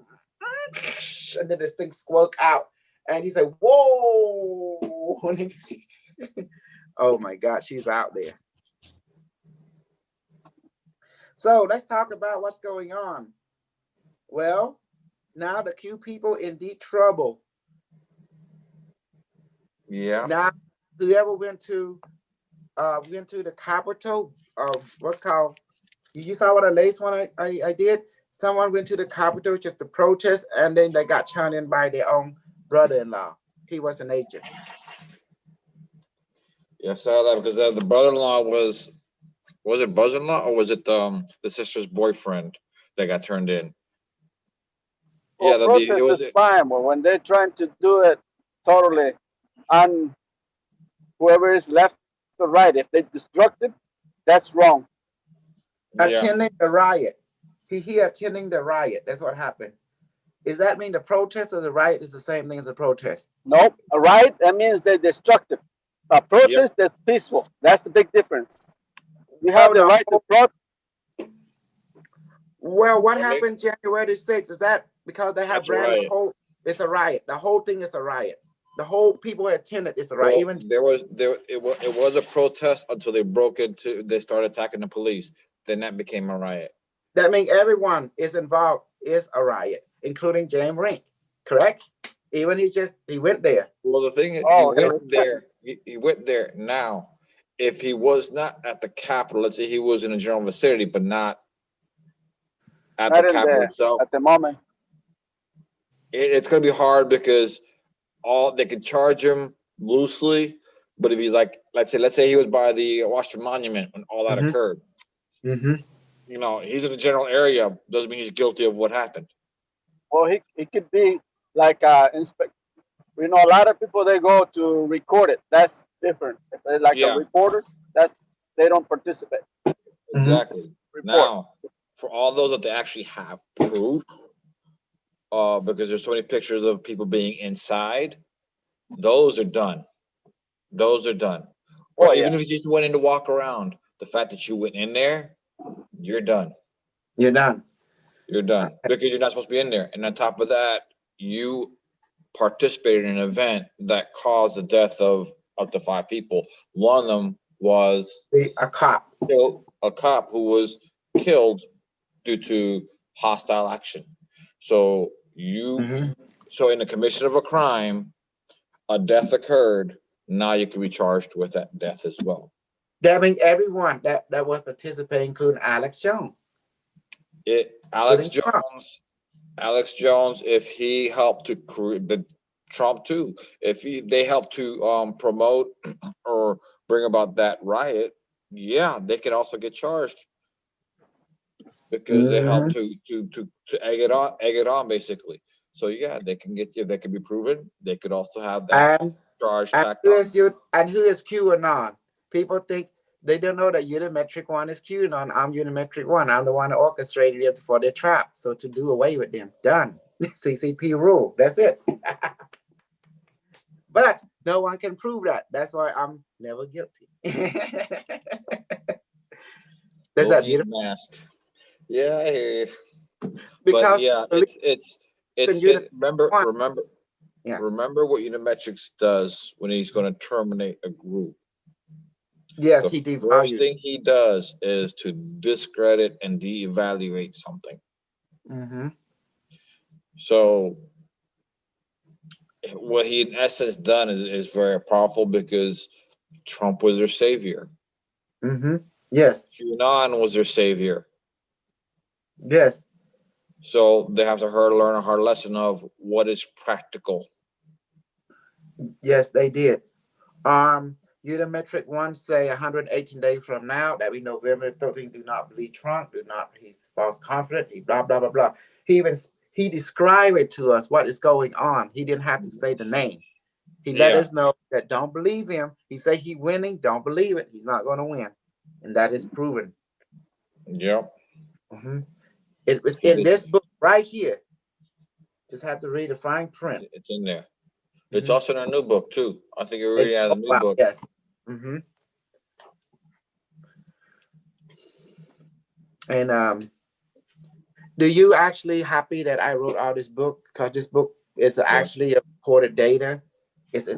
Speaker 1: and then this thing squawk out, and he said, "Whoa!" Oh my God, she's out there. So let's talk about what's going on. Well, now the Q people in deep trouble.
Speaker 4: Yeah.
Speaker 1: Now, whoever went to the Capitol, what's called, you saw what the latest one I did? Someone went to the Capitol just to protest, and then they got turned in by their own brother-in-law. He was an agent.
Speaker 4: Yeah, I saw that because the brother-in-law was it brother-in-law or was it the sister's boyfriend that got turned in?
Speaker 2: Well,
Speaker 4: Yeah, it
Speaker 2: protest
Speaker 4: was
Speaker 2: is fine, but when they're trying to do it totally, and whoever is left or right, if they're destructive, that's wrong.
Speaker 4: yeah.
Speaker 1: Attending the riot. He attending the riot. That's what happened. Does that mean the protest or the riot is the same thing as a protest?
Speaker 2: Nope. A riot, that means they're destructive. A protest, that's peaceful. That's the big difference. You have the right to protest.
Speaker 1: Well, what happened January 6th? Is that because they have ran the
Speaker 4: Right.
Speaker 1: whole? It's a riot. The whole thing is a riot. The whole people who attended is a riot.
Speaker 4: Well,
Speaker 1: Even
Speaker 4: it was a protest until they started attacking the police. Then that became a riot.
Speaker 1: that means everyone is involved is a riot, including James Rink. Correct? Even he went there.
Speaker 4: Well, the thing is,
Speaker 2: Oh,
Speaker 4: he went there. He went there. Now, if he was not at the Capitol, let's say he was in a general vicinity, but not at
Speaker 2: not
Speaker 4: the
Speaker 2: in
Speaker 4: Capitol
Speaker 2: there
Speaker 4: itself,
Speaker 2: at the moment.
Speaker 4: it's going to be hard because they could charge him loosely. But if he's like, let's say he was by the Washington Monument when all that occurred, you know, he's in the general area, doesn't mean he's guilty of what happened.
Speaker 2: Well, he could be like inspect. You know, a lot of people they go to record it. That's different. If they're like a reporter, that's they don't participate.
Speaker 4: Exactly.
Speaker 2: Report.
Speaker 4: Now, for all those that they actually have proof, because there's so many pictures of people being inside, those are done. Those are done. Or even if you just went in to walk around, the fact that you went in there, you're done.
Speaker 1: You're done.
Speaker 4: You're done because you're not supposed to be in there. And on top of that, you participated in an event that caused the death of up to 5 people. One of them was
Speaker 1: a cop.
Speaker 4: A cop who was killed due to hostile action. So so in the commission of a crime, a death occurred. Now you can be charged with that death as well.
Speaker 1: That means everyone that was participating, including Alex Jones.
Speaker 4: Alex Jones, if he helped to create the Trump too, if they helped to promote or bring about that riot, yeah, they can also get charged because they helped to egg it on basically. So yeah, they can be proven. They could also have that charge tacked on.
Speaker 1: And who is QAnon? People think they don't know that Unimetrix One is QAnon. I'm Unimetrix One. I'm the one that orchestrated it for their trap. So to do away with them, done. CCP rule. That's it. But no one can prove that. That's why I'm never guilty. There's that beautiful
Speaker 4: mask. Yeah, I hear you.
Speaker 1: Because
Speaker 4: remember what Unimetrix does when he's going to terminate a group.
Speaker 1: Yes,
Speaker 4: the first thing he does is to discredit and de-evaluate something. So what he in essence done is very powerful because Trump was their savior.
Speaker 1: Yes.
Speaker 4: QAnon was their savior.
Speaker 1: Yes.
Speaker 4: So they have to learn a hard lesson of what is practical.
Speaker 1: Yes, they did. Unimetrix One say 118 days from now, that we November 13th, do not believe Trump, he's false confident, he blah, blah, blah, blah. He described it to us, what is going on. He didn't have to say the name. He let us know that don't believe him. He say he winning, don't believe it. He's not going to win. And that is proven.
Speaker 4: Yep.
Speaker 1: It was in this book right here. Just have to read the fine print.
Speaker 4: It's in there. It's also in our new book too. I think you're reading out of the new book.
Speaker 1: Yes. And do you actually happy that I wrote all this book? Because this book is actually a recorded data. It's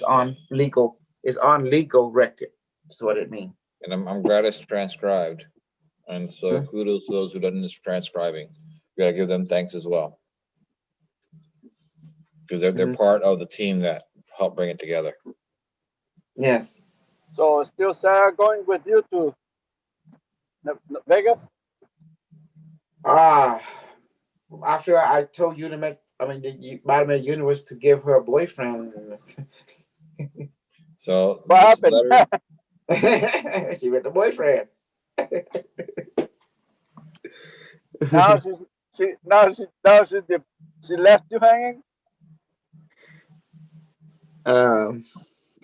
Speaker 1: on legal. It's on legal record. That's what it means.
Speaker 4: And I'm glad it's transcribed. And so kudos to those who done this transcribing. We gotta give them thanks as well. Because they're part of the team that helped bring it together.
Speaker 1: Yes.
Speaker 2: So still Sarah going with you to Vegas?
Speaker 1: After I told you to make, the Universe to give her a boyfriend.
Speaker 4: So
Speaker 2: What
Speaker 4: this
Speaker 2: happened?
Speaker 4: letter,
Speaker 1: She with the boyfriend.
Speaker 2: Now she left you hanging.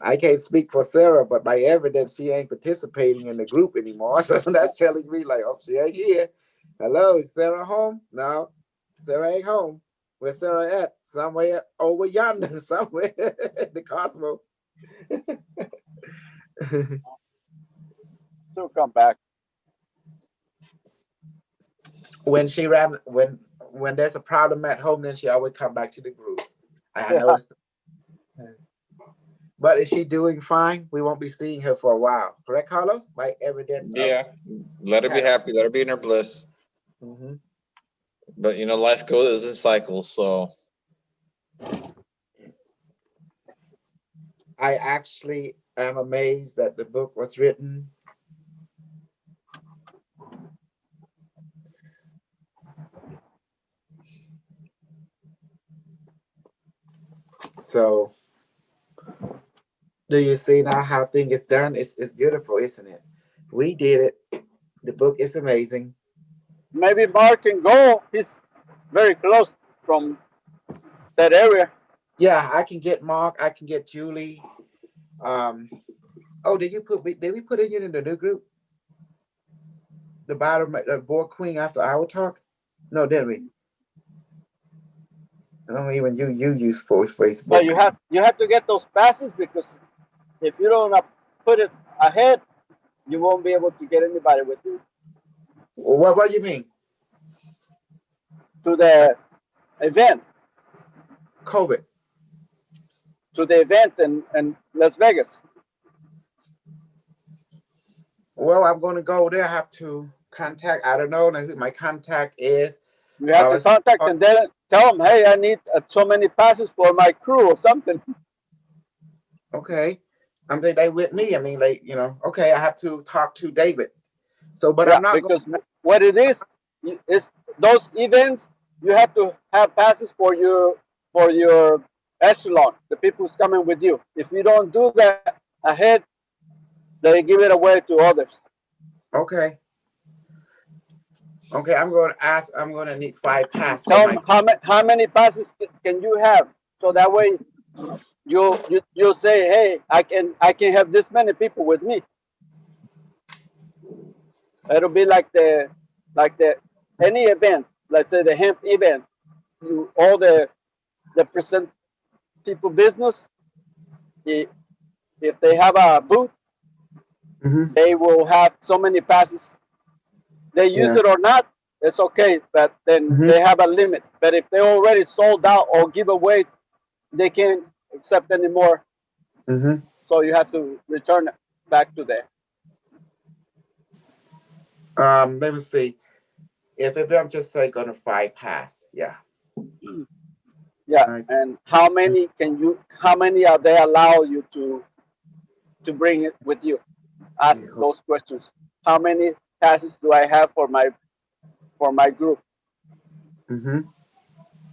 Speaker 1: I can't speak for Sarah, but by evidence, she ain't participating in the group anymore. So that's telling me, like, oh, she ain't here. Hello, is Sarah home? No, Sarah ain't home. Where's Sarah at? Somewhere over yonder, somewhere in the cosmos.
Speaker 2: She'll come back.
Speaker 1: When she ran, when there's a problem at home, then she always come back to the group. I
Speaker 2: Yeah.
Speaker 1: noticed. But is she doing fine? We won't be seeing her for a while. Correct, Carlos? By evidence.
Speaker 4: yeah, let her be happy, let her be in her bliss.
Speaker 1: Mm-hmm.
Speaker 4: But you know, life goes in cycles, so
Speaker 1: I actually am amazed that the book was written. So, do you see now how thing is done? It's beautiful, isn't it? We did it. The book is amazing.
Speaker 2: Maybe Mark can go. He's very close from that area.
Speaker 1: Yeah, I can get Mark. I can get Julie. Oh, did we put it in the new group? The bottom, the board queen after our talk? No, didn't we? I don't even you use Facebook.
Speaker 2: But you have to get those passes, because if you don't put it ahead, you won't be able to get anybody with you
Speaker 1: What do you mean?
Speaker 2: to the event.
Speaker 1: COVID.
Speaker 2: To the event in Las Vegas.
Speaker 1: Well, I'm going to go there. I have to contact. I don't know who my contact is.
Speaker 2: You have to contact and then tell them, hey, I need so many passes for my crew or something.
Speaker 1: Okay. They with me. I mean, like, okay, I have to talk to David. So, but
Speaker 2: Yeah,
Speaker 1: I'm not
Speaker 2: because what it is those events, you have to have passes for your echelon, the people who's coming with you. If you don't do that ahead, they give it away to others.
Speaker 1: Okay. Okay, I'm going to ask. I'm going to need 5 passes.
Speaker 2: Tell them how many passes can you have, so that way you'll say, hey, I can have this many people with me. It'll be like the any event, let's say the hemp event. All the present people business, if they have a booth, they will have so many passes. They use it or not, it's okay, but then they have a limit. But if they already sold out or give away, they can't accept anymore. So you have to return it back to them.
Speaker 1: Let me see. If I'm just say going to 5 pass, yeah.
Speaker 2: Yeah, and how many are they allow you to bring it with you? Ask those questions. How many passes do I have for my group?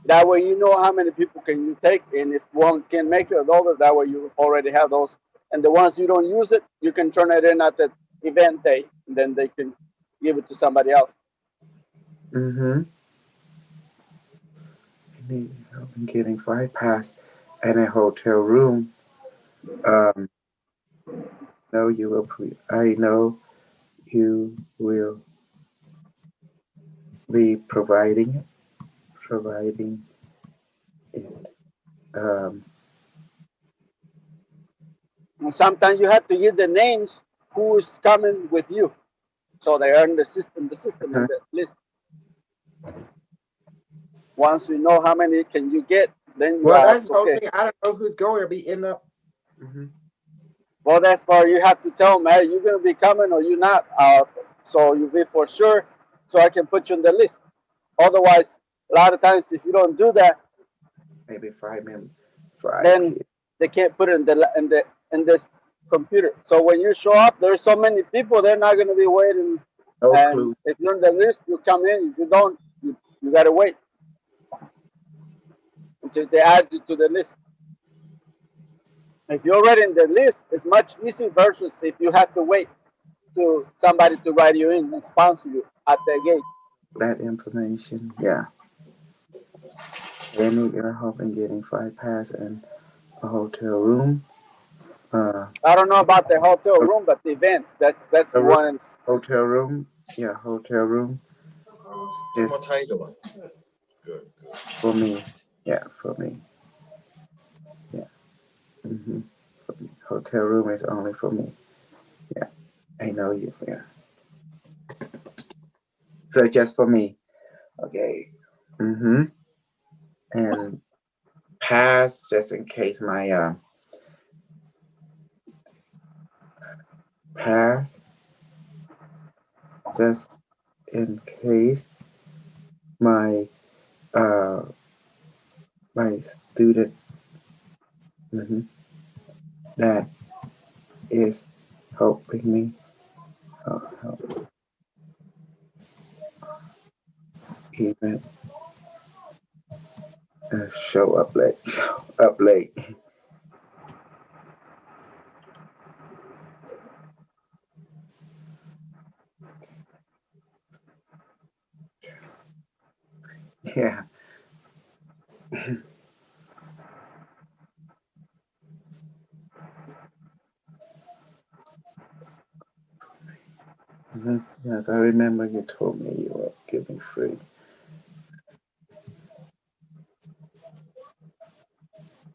Speaker 2: That way you know how many people can you take, and if one can make it over, that way you already have those. And the ones you don't use it, you can turn it in at the event day, and then they can give it to somebody else.
Speaker 1: I'm getting 5 pass and a hotel room. No, you will. I know you will be providing it.
Speaker 2: And sometimes you have to give the names who is coming with you, so they are in the system in the list. Once you know how many can you get, then you
Speaker 1: That's the whole
Speaker 2: okay.
Speaker 1: thing. I don't know who's going to be in the.
Speaker 2: Well, that's why you have to tell them, hey, you're going to be coming or you're not. So you'll be for sure, so I can put you on the list. Otherwise, a lot of times, if you don't do that,
Speaker 1: Maybe 5 minutes.
Speaker 2: then they can't put it in this computer. So when you show up, there's so many people, they're not going to be waiting.
Speaker 1: No
Speaker 2: And
Speaker 1: clue.
Speaker 2: if you're on the list, you come in. If you don't, you got to wait until they add you to the list. If you're already in the list, it's much easier versus if you have to wait to somebody to write you in and sponsor you at the gate.
Speaker 1: That information, yeah. They need your help in getting flight pass and a hotel room.
Speaker 2: I don't know about the hotel room, but the event that's the
Speaker 1: A room,
Speaker 2: one.
Speaker 1: hotel room, yeah, hotel room is
Speaker 4: How you doing? Good.
Speaker 1: for me. Yeah, for me. Yeah. hmm For me. Hotel room is only for me. Yeah, I know you. Yeah. So just for me. Okay. And pass just in case my pass just in case my uh my student mhm, that is helping me help even show up late. Show up late. Yeah. Yes, I remember you told me you were giving free.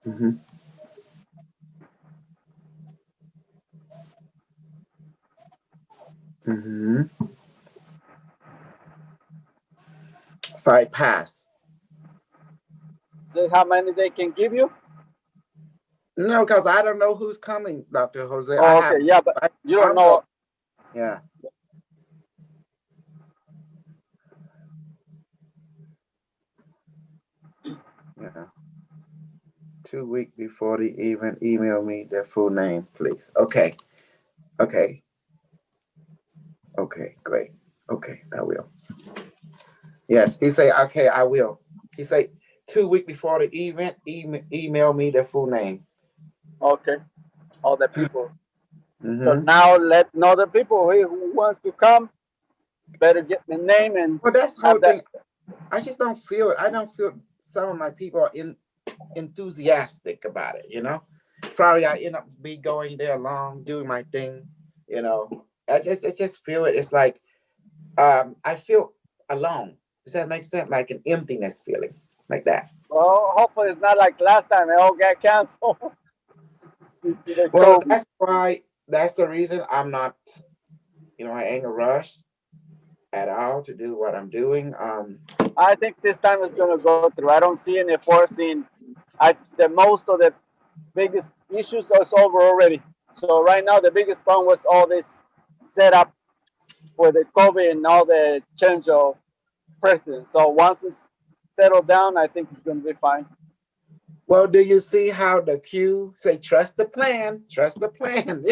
Speaker 1: Mm-hmm. Mm-hmm. Fight pass.
Speaker 2: See how many they can give you?
Speaker 1: No, because I don't know who's coming, Dr. Jose. I
Speaker 2: Oh,
Speaker 1: have
Speaker 2: okay, yeah, but you don't know.
Speaker 1: Yeah. Yeah. 2 weeks before the event, email me their full name, please. Okay. Okay. Okay. Great. Okay, I will. Yes, he say, okay, I will. He say 2 weeks before the event, email me their full name.
Speaker 2: Okay, all the people. So
Speaker 1: Mm-hmm.
Speaker 2: now let know the people who wants to come. Better get the name and
Speaker 1: Well, that's the whole
Speaker 2: have that.
Speaker 1: thing. I just don't feel it. I don't feel some of my people are enthusiastic about it, you know. Probably I end up be going there along, doing my thing, you know. I just feel it. It's like I feel alone. Does that make sense? Like an emptiness feeling, like that.
Speaker 2: Well, hopefully it's not like last time. It all got canceled due to the
Speaker 1: Well,
Speaker 2: COVID.
Speaker 1: that's why. That's the reason I'm not. You know, I ain't a rush at all to do what I'm doing.
Speaker 2: I think this time it's gonna go through. I don't see any forcing. The most of the biggest issues are over already. So right now the biggest problem was all this setup for the COVID and all the change of president. So once it's settled down, I think it's gonna be fine.
Speaker 1: Well, do you see how the Q say trust the plan? Trust the plan.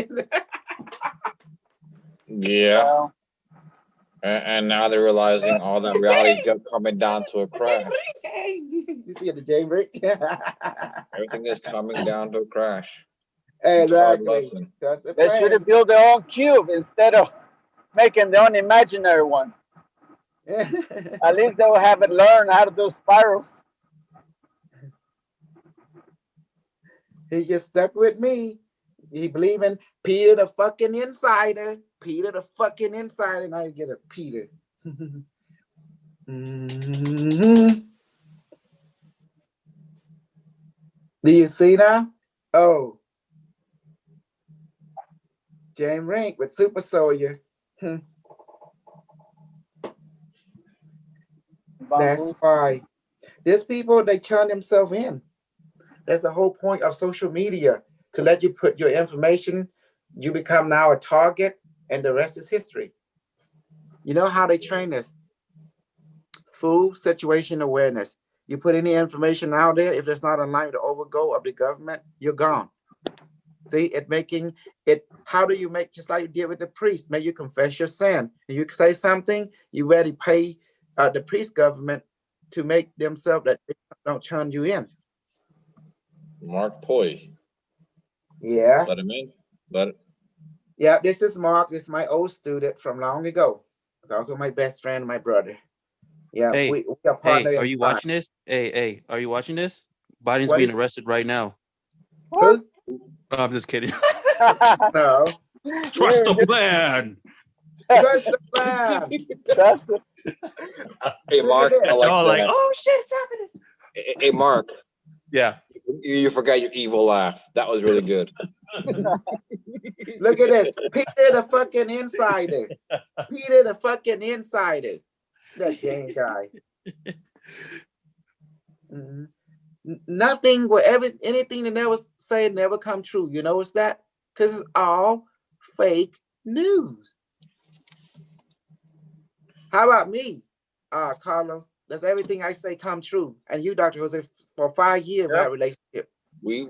Speaker 4: Yeah.
Speaker 2: Well,
Speaker 4: And now they're realizing all that reality is coming down to a crash.
Speaker 1: You see the James Rick?
Speaker 4: Everything is coming down to a crash. Hard
Speaker 1: Exactly.
Speaker 4: lesson.
Speaker 1: Trust the
Speaker 2: they should
Speaker 1: plan.
Speaker 2: have built their own cube instead of making their own imaginary one. At least they will have it learn how to do spirals.
Speaker 1: He just stuck with me. He believe in Peter the fucking insider. Peter the fucking insider. Now you get a Peter. Mhm. Do you see now? Oh, James Rink with Super Soldier. That's why. There's people, they turn themselves in. That's the whole point of social media, to let you put your information. You become now a target, and the rest is history. You know how they train us? It's full situation awareness. You put any information out there, if it's not in line with the overgo of the government, you're gone. See, it making it, how do you make, just like you did with the priest, may you confess your sin. And you say something, you ready pay the priest government to make themselves that they don't turn you in.
Speaker 4: Mark Poi.
Speaker 1: Yeah.
Speaker 4: Let him in. Let it.
Speaker 1: Yeah, this is Mark. This is my old student from long ago. It's also my best friend, my brother. Yeah,
Speaker 3: Hey,
Speaker 1: we are
Speaker 3: hey,
Speaker 1: partner
Speaker 3: are
Speaker 1: in
Speaker 3: you
Speaker 1: crime.
Speaker 3: watching this? Hey, are you watching this? Biden's
Speaker 1: What
Speaker 3: being
Speaker 1: is
Speaker 3: arrested right now.
Speaker 2: What?
Speaker 1: who?
Speaker 3: Oh, I'm just kidding.
Speaker 1: No.
Speaker 3: Trust the plan.
Speaker 1: Trust the plan.
Speaker 2: That's
Speaker 4: Hey,
Speaker 1: Look at
Speaker 4: Mark, I
Speaker 1: this.
Speaker 3: Got
Speaker 4: like
Speaker 3: y'all like,
Speaker 4: that.
Speaker 3: oh shit, it's happening.
Speaker 4: Hey, Mark,
Speaker 3: Yeah.
Speaker 4: you forgot your evil laugh. That was really good.
Speaker 1: Look at this. Peter the fucking insider. Peter the fucking insider. That Jane guy. Mhm. Nothing will ever, anything that never say never come true. You know what's that? Because it's all fake news. How about me, Carlos? Does everything I say come true? And you, Dr. Jose, for 5 years we
Speaker 2: Yep.
Speaker 1: had a relationship.
Speaker 4: We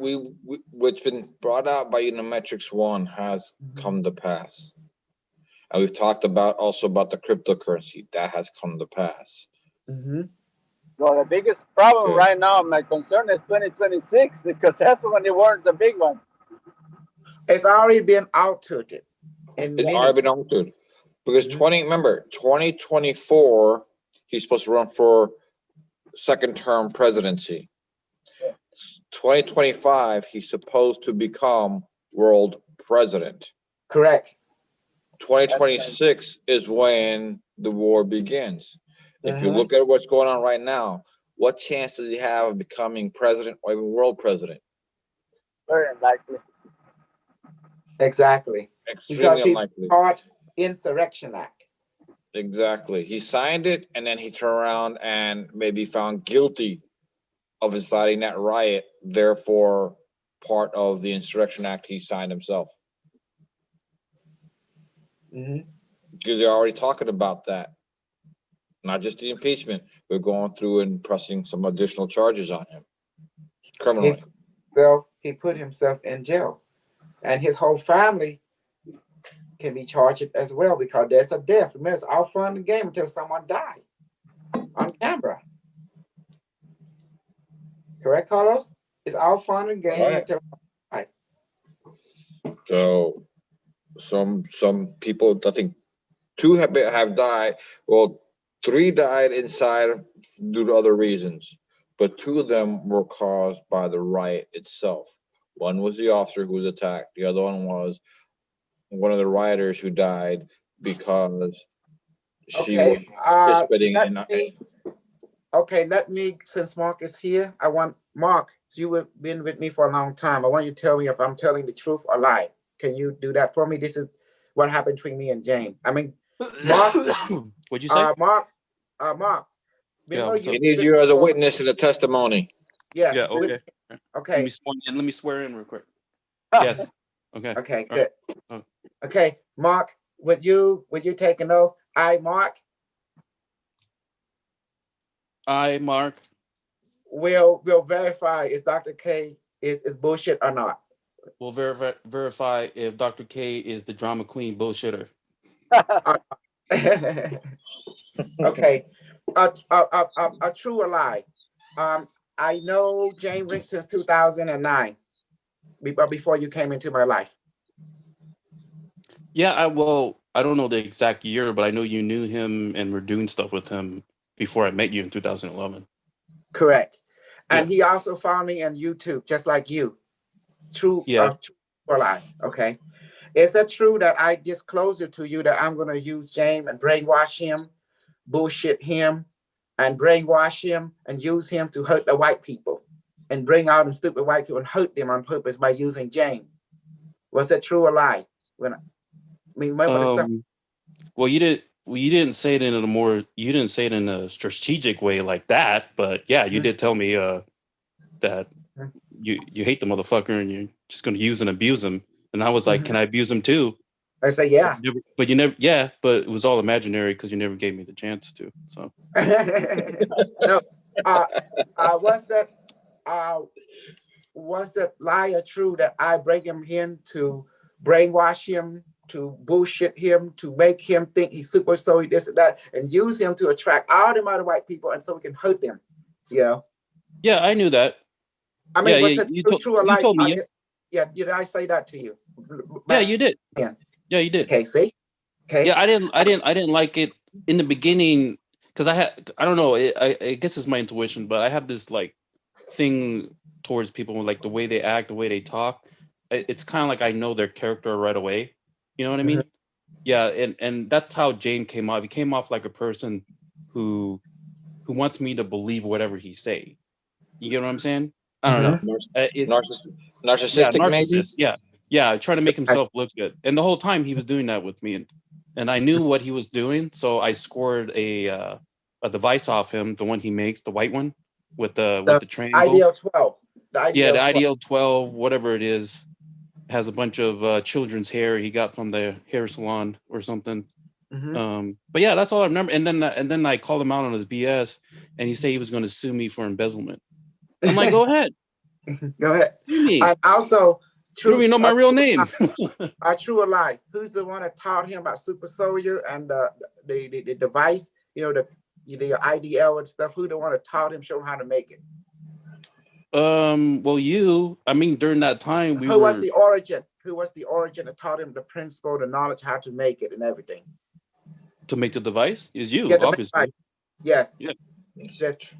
Speaker 4: what's been brought out by Unimetrix 1 has come to pass. And we've talked about also about the cryptocurrency. That has come to pass.
Speaker 1: Mm-hmm.
Speaker 2: well, the biggest problem
Speaker 4: Good.
Speaker 2: right now, my concern is 2026 because that's when the war's a big one.
Speaker 1: It's already been altered in
Speaker 4: It's
Speaker 1: many.
Speaker 4: already been altered. Because
Speaker 1: Mhm.
Speaker 4: remember, 2024, he's supposed to run for second term presidency. 2025, he's supposed to become world president.
Speaker 1: Correct.
Speaker 4: 2026 is when the war begins. If you look at what's going on right now, what chance does he have of becoming president or even world president?
Speaker 2: Very unlikely.
Speaker 1: Exactly. Because
Speaker 4: Extremely
Speaker 1: he
Speaker 4: unlikely.
Speaker 1: fought Insurrection Act.
Speaker 4: Exactly. He signed it and then he turned around and maybe found guilty of inciting that riot, therefore part of the Insurrection Act he signed himself.
Speaker 1: Mm-hmm.
Speaker 4: Because they're already talking about that. Not just the impeachment, we're going through and pressing some additional charges on him. Criminally.
Speaker 1: He put himself in jail. And his whole family can be charged as well because there's a death. Remember, it's all fun and game until someone died on camera. Correct, Carlos? It's all fun and game
Speaker 4: Right.
Speaker 1: until
Speaker 4: So some people, I think 2 have died. Well, 3 died inside due to other reasons, but 2 of them were caused by the riot itself. One was the officer who was attacked. The other one was one of the rioters who died because she was
Speaker 1: okay.
Speaker 4: participating in.
Speaker 1: Let me, since Mark is here, I want Mark, you have been with me for a long time. I want you to tell me if I'm telling the truth or lie. Can you do that for me? This is what happened between me and Jane. I mean, Mark,
Speaker 3: What'd you say?
Speaker 1: Mark,
Speaker 3: Yeah,
Speaker 1: remember
Speaker 3: what's
Speaker 4: He
Speaker 3: up?
Speaker 4: needs you as a witness in the testimony.
Speaker 1: Yes.
Speaker 3: Yeah, okay.
Speaker 1: Okay.
Speaker 3: Let me swear in real quick. Yes. Okay.
Speaker 1: Okay,
Speaker 3: All
Speaker 1: good.
Speaker 3: right.
Speaker 1: Okay, Mark, would you take an oath? I, Mark,
Speaker 3: I, Mark,
Speaker 1: will verify if Dr. K is bullshit or not.
Speaker 3: will verify if Dr. K is the drama queen bullshitter.
Speaker 1: Okay, a true or lie? I know Jane Rick since 2009, before you came into my life.
Speaker 3: Yeah, I don't know the exact year, but I know you knew him and were doing stuff with him before I met you in 2011.
Speaker 1: Correct. And
Speaker 3: Yeah.
Speaker 1: he also found me on YouTube, just like you. True,
Speaker 3: Yeah.
Speaker 1: true or lie? Okay. Is it true that I disclosed it to you that I'm going to use James and brainwash him, bullshit him, and brainwash him and use him to hurt the white people and bring out the stupid white people and hurt them on purpose by using James? Was that true or lie? Remember the stuff?
Speaker 3: Well, you didn't say it you didn't say it in a strategic way like that, but yeah, you did tell me that you hate the motherfucker and you're just going to use and abuse him. And I was like, can I abuse him too?
Speaker 1: I say, yeah.
Speaker 3: But you never, yeah, but it was all imaginary because you never gave me the chance to. So
Speaker 1: No. Was that lie or true that I bring him in to brainwash him, to bullshit him, to make him think he's super so this and that, and use him to attract all them other white people, and so we can hurt them? You know.
Speaker 3: yeah, I knew that.
Speaker 1: I mean,
Speaker 3: Yeah,
Speaker 1: was
Speaker 3: yeah,
Speaker 1: it true or
Speaker 3: you
Speaker 1: lie?
Speaker 3: told me.
Speaker 1: Yeah, did I say that to you?
Speaker 3: Yeah, you did.
Speaker 1: Yeah.
Speaker 3: Yeah, you did.
Speaker 1: Okay, see? Okay.
Speaker 3: Yeah, I didn't like it in the beginning because I don't know, I guess it's my intuition, but I have this like thing towards people, like the way they act, the way they talk. It's kind of like I know their character right away. You know what I mean? Yeah, and that's how Jane came off. He came off like a person who wants me to believe whatever he say. You get what I'm saying? I don't know. Yeah,
Speaker 4: Narcissistic, maybe.
Speaker 3: narcissist. Yeah, trying to make himself look good. And the whole time he was doing that with me, and I knew what he was doing, so I scored a device off him, the one he makes, the white one with the triangle.
Speaker 1: IDL 12.
Speaker 3: Yeah, the IDL 12, whatever it is, has a bunch of children's hair he got from the hair salon or something. But yeah, that's all I remember. And then I called him out on his BS, and he said he was going to sue me for embezzlement. I'm like, go ahead.
Speaker 1: Go ahead.
Speaker 3: Me.
Speaker 1: And also,
Speaker 3: you don't even know my real name.
Speaker 1: True or lie? Who's the one that taught him about Super Soldier and the device? You know, the IDL and stuff. Who the one that taught him, show him how to make it?
Speaker 3: Well, I mean, during that time,
Speaker 1: Who was the origin? Who was the origin that taught him the principle, the knowledge, how to make it and everything?
Speaker 3: To make the device is you,
Speaker 1: Yeah,
Speaker 3: obviously.
Speaker 1: Yes.
Speaker 3: Yeah.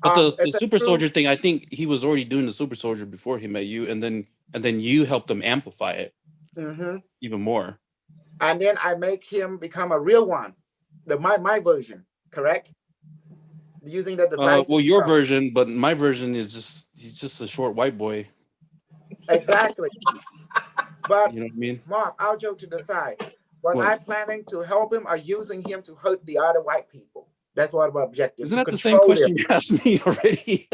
Speaker 3: But the Super Soldier thing, I think he was already doing the Super Soldier before he met you, and then you helped him amplify it even more.
Speaker 1: And then I make him become a real one, my version, correct? Using the device.
Speaker 3: Well, your version, but my version is he's just a short white boy.
Speaker 1: Exactly. But
Speaker 3: you know what I mean?
Speaker 1: Mark, I'll joke to the side. Was I planning to help him or using him to hurt the other white people? That's what my objective.
Speaker 3: Isn't that the same question you asked me already?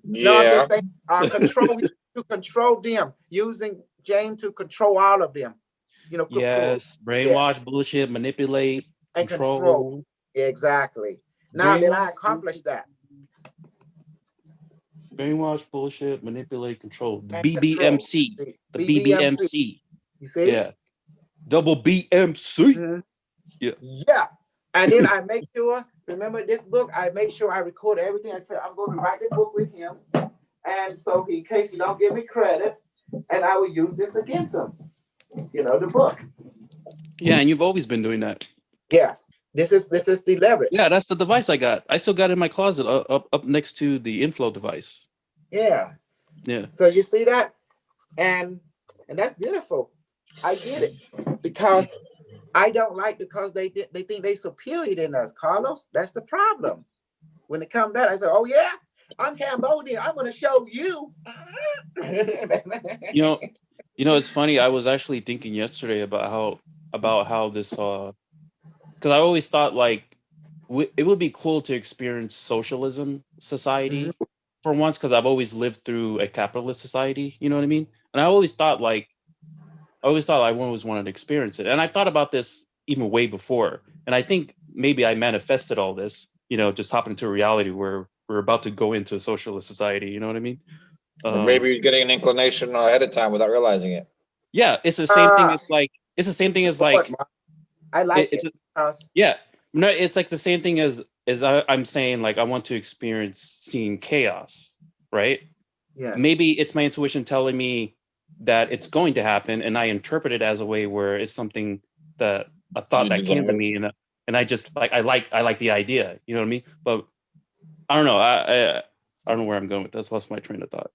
Speaker 1: No, I'm just saying to control them, using James to control all of them. You know,
Speaker 3: yes, brainwash, bullshit, manipulate,
Speaker 1: and
Speaker 3: control.
Speaker 1: Exactly. Now did I accomplish that?
Speaker 3: Brainwash, bullshit, manipulate, control. The BBMC. The BBMC.
Speaker 1: You see?
Speaker 3: Yeah. Double BMC. Yeah.
Speaker 1: Yeah. And then I make sure, remember this book, I make sure I record everything. I said, I'm going to write the book with him. And so in case you don't give me credit, and I will use this against him. You know, the book.
Speaker 3: Yeah, and you've always been doing that.
Speaker 1: Yeah. This is the leverage.
Speaker 3: Yeah, that's the device I got. I still got it in my closet up next to the inflow device.
Speaker 1: Yeah.
Speaker 3: Yeah.
Speaker 1: So you see that? And that's beautiful. I get it. Because I don't like because they think they superior than us, Carlos. That's the problem. When it comes to that, I say, oh yeah, I'm Cambodian. I'm gonna show you.
Speaker 3: You know, it's funny. I was actually thinking yesterday about how this because I always thought like it would be cool to experience socialism society for once, because I've always lived through a capitalist society, you know what I mean? And I always thought I always wanted to experience it. And I thought about this even way before. And I think maybe I manifested all this, just hopping into reality where we're about to go into a socialist society, you know what I mean?
Speaker 4: Or maybe you're getting an inclination ahead of time without realizing it.
Speaker 3: Yeah, it's the same thing as like
Speaker 1: I like it.
Speaker 3: Yeah. No, it's like the same thing as I'm saying, like I want to experience seeing chaos, right?
Speaker 1: Yeah.
Speaker 3: Maybe it's my intuition telling me that it's going to happen, and I interpret it as a way where it's something that a thought that came to me, and I just I like the idea, you know what I mean? But I don't know. I don't know where I'm going with this. Lost my train of thought.